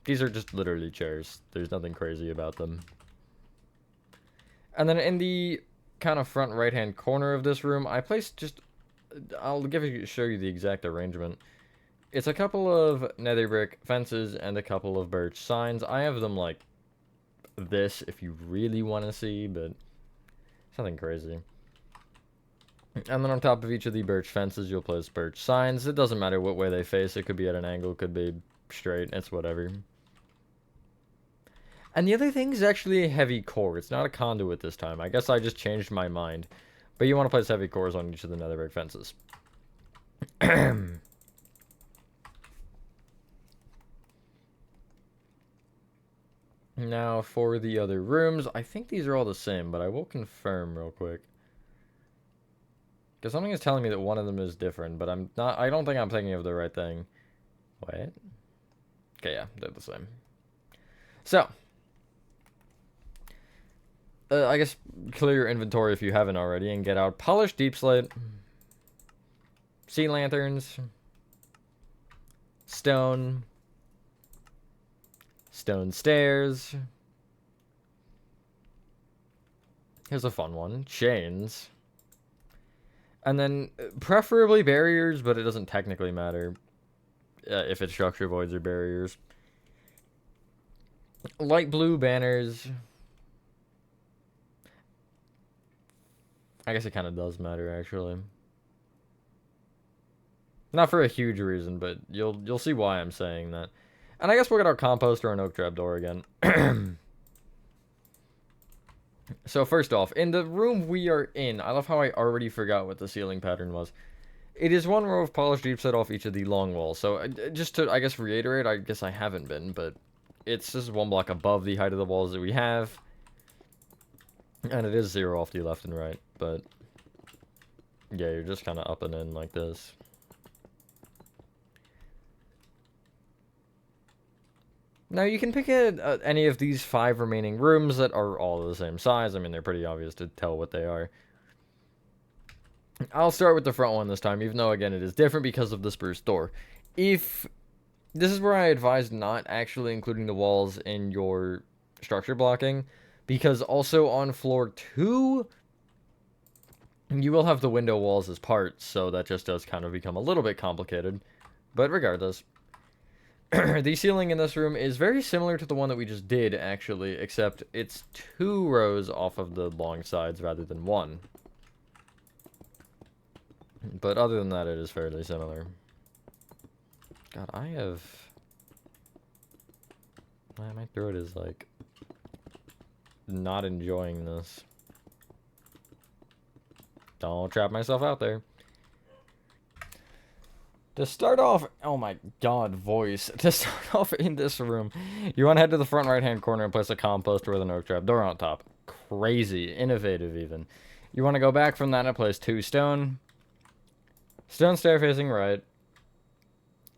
These are just literally chairs. There's nothing crazy about them. And then in the kind of front right-hand corner of this room, I placed just... I'll show you the exact arrangement. It's a couple of nether brick fences and a couple of birch signs. I have them like this if you really want to see, but it's nothing crazy. And then on top of each of the birch fences, you'll place birch signs. It doesn't matter what way they face. It could be at an angle, could be straight. It's whatever. And the other thing is actually a heavy core. It's not a conduit this time. I guess I just changed my mind. But you want to place heavy cores on each of the nether brick fences. Now, for the other rooms, I think these are all the same, but I will confirm real quick. Because something is telling me that one of them is different, but I don't think I'm thinking of the right thing. Wait. Okay, yeah, they're the same. So, I guess clear your inventory if you haven't already and get out polished deep slate, sea lanterns, stone, stone stairs. Here's a fun one. Chains. And then preferably barriers, but it doesn't technically matter if it's structure voids or barriers. Light blue banners. I guess it kind of does matter, actually. Not for a huge reason, but you'll see why I'm saying that. And I guess we'll get our compost or an oak trapdoor again. So first off, in the room we are in, I love how I already forgot what the ceiling pattern was. It is one row of polished deep set off each of the long walls. So just to, I guess, reiterate, I guess I haven't been, but it's just one block above the height of the walls that we have. And it is 0 off the left and right, but yeah, you're just kind of up and in like this. Now, you can pick any of these 5 remaining rooms that are all the same size. I mean, they're pretty obvious to tell what they are. I'll start with the front one this time, even though, again, it is different because of the spruce door. If this is where I advise not actually including the walls in your structure blocking, because also on floor 2, you will have the window walls as parts, so that just does kind of become a little bit complicated. But regardless, the ceiling in this room is very similar to the one that we just did, actually, except it's 2 rows off of the long sides rather than 1. But other than that, it is fairly similar. God, my throat is, like, not enjoying this. Don't trap myself out there. To start off, oh my god, voice. To start off in this room, you want to head to the front right-hand corner and place a composter with an oak trap door on top. Crazy. Innovative, even. You want to go back from that and place 2 stone. Stone stair facing right.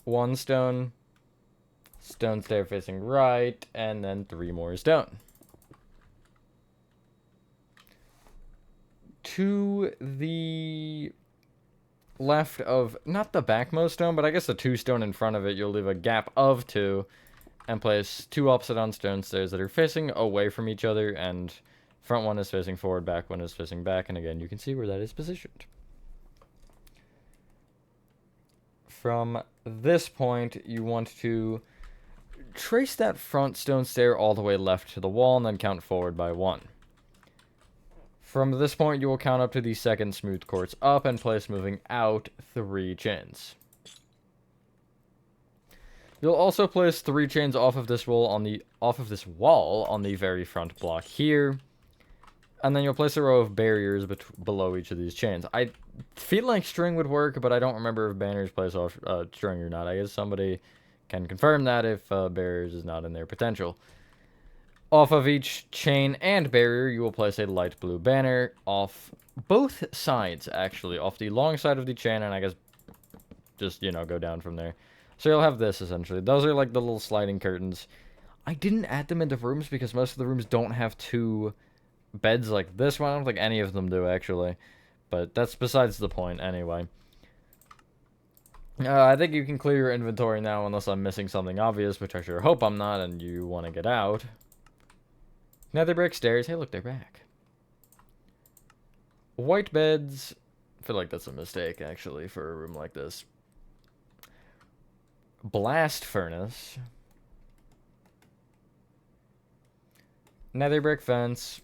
1 stone. Stone stair facing right. And then 3 more stone. To the left of, not the backmost stone, but I guess the 2 stone in front of it, you'll leave a gap of 2 and place 2 upside-down stone stairs that are facing away from each other, and front one is facing forward, back one is facing back, and again, you can see where that is positioned. From this point, you want to trace that front stone stair all the way left to the wall, and then count forward by 1. From this point, you will count up to the second smooth quartz up and place moving out 3 chains. You'll also place 3 chains off of this wall on the very front block here. And then you'll place a row of barriers below each of these chains. I feel like string would work, but I don't remember if banners place off string or not. I guess somebody can confirm that if barriers is not in their potential. Off of each chain and barrier, you will place a light blue banner off both sides, actually. Off the long side of the chain, and I guess just, go down from there. So you'll have this, essentially. Those are like the little sliding curtains. I didn't add them into rooms because most of the rooms don't have 2 beds like this one. I don't think any of them do, actually. But that's besides the point, anyway. I think you can clear your inventory now, unless I'm missing something obvious, which I sure hope I'm not, and you want to get out. Nether brick stairs. Hey, look, they're back. White beds. I feel like that's a mistake, actually, for a room like this. Blast furnace. Nether brick fence.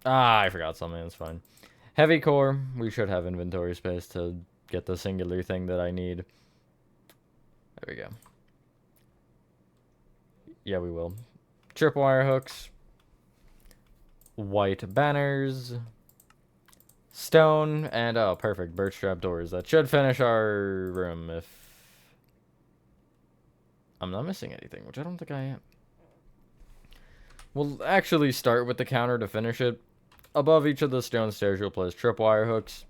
I forgot something. That's fine. Heavy core. We should have inventory space to get the singular thing that I need. There we go. Yeah, we will. Tripwire hooks. White banners, stone, and oh, perfect, birch trap doors. That should finish our room if I'm not missing anything, which I don't think I am. We'll actually start with the counter to finish it. Above each of the stone stairs, you'll place tripwire hooks.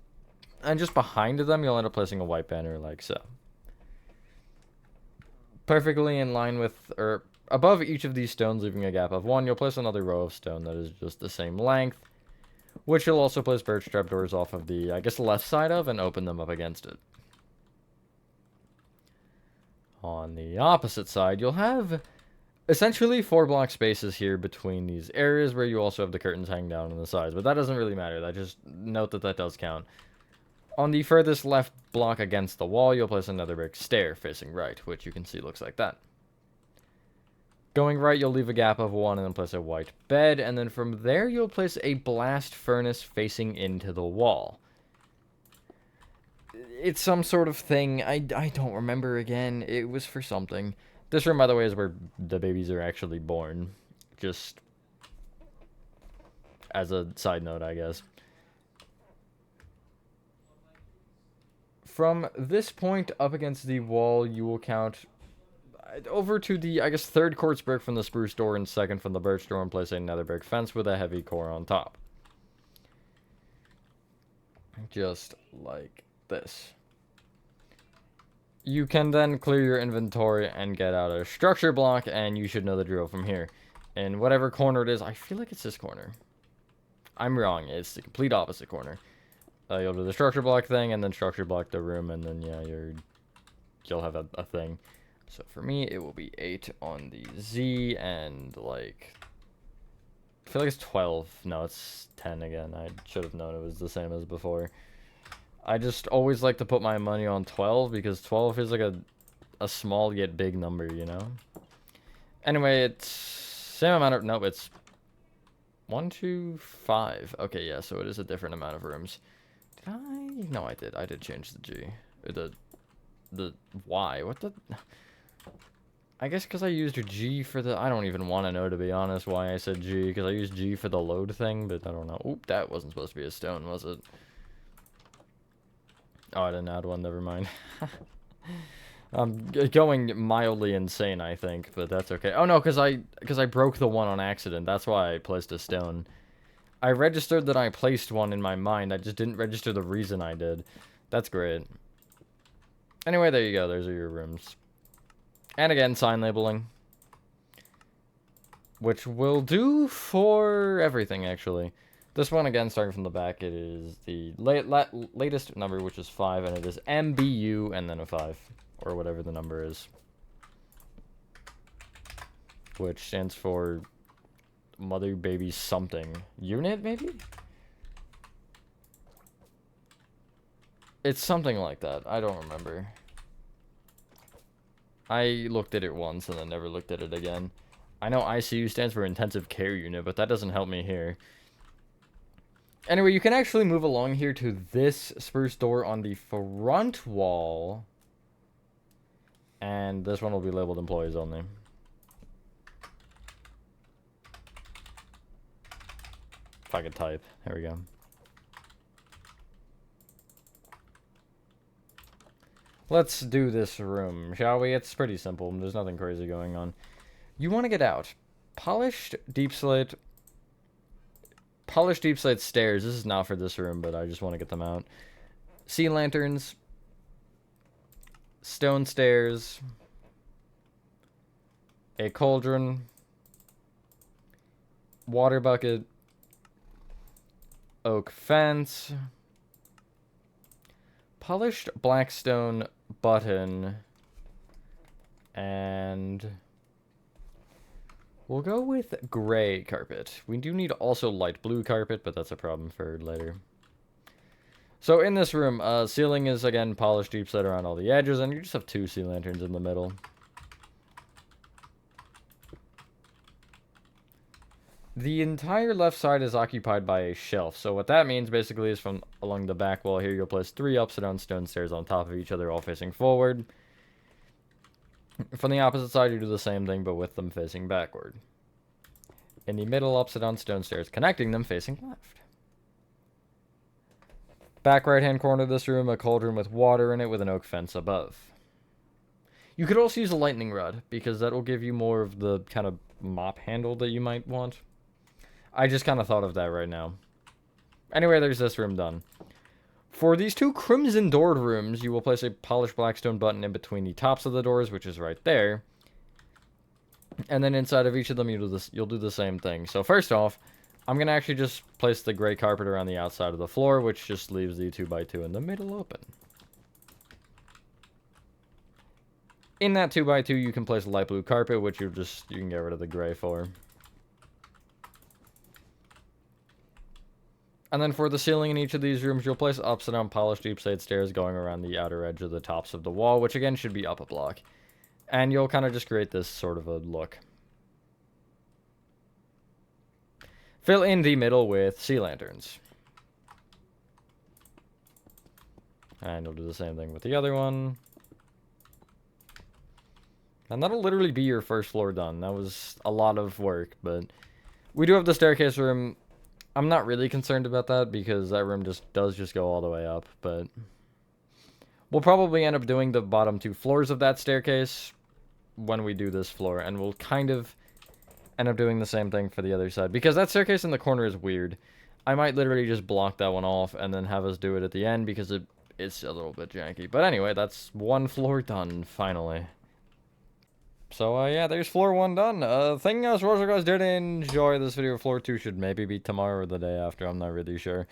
And just behind them, you'll end up placing a white banner like so. Perfectly in line with, or above each of these stones, leaving a gap of 1, you'll place another row of stone that is just the same length, which you'll also place birch trapdoors off of the, I guess, left side of and open them up against it. On the opposite side, you'll have essentially 4 block spaces here between these areas where you also have the curtains hanging down on the sides, but that doesn't really matter. That just note that does count. On the furthest left block against the wall, you'll place another brick stair facing right, which you can see looks like that. Going right, you'll leave a gap of 1 and then place a white bed, and then from there you'll place a blast furnace facing into the wall. It's some sort of thing. I don't remember again. It was for something. This room, by the way, is where the babies are actually born. Just as a side note, I guess. From this point up against the wall, you will count over to the, I guess, 3rd quartz brick from the spruce door and 2nd from the birch door, and place another brick fence with a heavy core on top. Just like this. You can then clear your inventory and get out a structure block, and you should know the drill from here. In whatever corner it is, I feel like it's this corner. I'm wrong, it's the complete opposite corner. You'll do the structure block thing, and then structure block the room, and then, yeah, you'll have a thing. So for me, it will be 8 on the Z, and, like, I feel like it's 12. No, it's 10 again. I should have known it was the same as before. I just always like to put my money on 12, because 12 is like a small yet big number, you know? Anyway, it's same amount of, nope, it's 1, 2, 5. Okay, yeah, so it is a different amount of rooms. Did I? No, I did. I did change the G. The Y. What the? I guess because I used a G for the... I don't even want to know, to be honest, why I said G. Because I used G for the load thing, but I don't know. Oop, that wasn't supposed to be a stone, was it? Oh, I didn't add one. Never mind. I'm going mildly insane, I think, but that's okay. Oh, no, because I broke the one on accident. That's why I placed a stone. I registered that I placed one in my mind. I just didn't register the reason I did. That's great. Anyway, there you go. Those are your rooms. And again, sign labeling. Which will do for everything, actually. This one, again, starting from the back, it is the latest number, which is 5, and it is MBU, and then a 5. Or whatever the number is. Which stands for mother, baby, something. Unit, maybe? It's something like that. I don't remember. I looked at it once and then never looked at it again. I know ICU stands for intensive care unit, but that doesn't help me here. Anyway, you can actually move along here to this spruce door on the front wall. And this one will be labeled employees only. If I could type. There we go. Let's do this room, shall we? It's pretty simple. There's nothing crazy going on. You want to get out. Polished deep slate stairs. This is not for this room, but I just want to get them out. Sea lanterns. Stone stairs. A cauldron. Water bucket. Oak fence. Polished black stone button, and we'll go with gray carpet. We do need also light blue carpet, but that's a problem for later. So in this room, ceiling is again polished deep slate around all the edges, and you just have 2 sea lanterns in the middle. The entire left side is occupied by a shelf. So what that means basically is from along the back wall here, you'll place 3 upside down stone stairs on top of each other, all facing forward. From the opposite side, you do the same thing, but with them facing backward. In the middle, upside down stone stairs, connecting them facing left. Back right hand corner of this room, a cauldron with water in it with an oak fence above. You could also use a lightning rod, because that will give you more of the kind of mop handle that you might want. I just kind of thought of that right now. Anyway, there's this room done. For these 2 crimson doored rooms, you will place a polished blackstone button in between the tops of the doors, which is right there. And then inside of each of them, you'll do the same thing. So first off, I'm going to actually just place the gray carpet around the outside of the floor, which just leaves the 2x2 in the middle open. In that 2x2, you can place a light blue carpet, which you can get rid of the gray for. And then for the ceiling in each of these rooms, you'll place upside down polished deep slate stairs going around the outer edge of the tops of the wall, which again should be up a block. And you'll kind of just create this sort of a look. Fill in the middle with sea lanterns. And you'll do the same thing with the other one. And that'll literally be your first floor done. That was a lot of work, but we do have the staircase room. I'm not really concerned about that because that room does go all the way up, but we'll probably end up doing the bottom 2 floors of that staircase when we do this floor, and we'll kind of end up doing the same thing for the other side, because that staircase in the corner is weird. I might literally just block that one off and then have us do it at the end because it's a little bit janky. But anyway, that's 1 floor done, finally. So, yeah, there's floor 1 done. Thank you guys for watching. Guys, did enjoy this video. Floor 2 should maybe be tomorrow or the day after. I'm not really sure.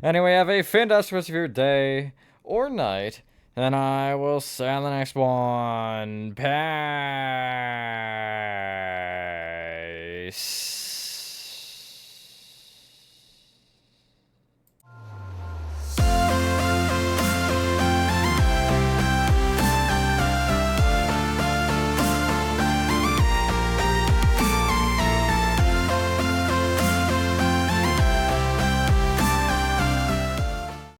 Anyway, have a fantastic rest of your day or night. And I will see you on the next one. Peace.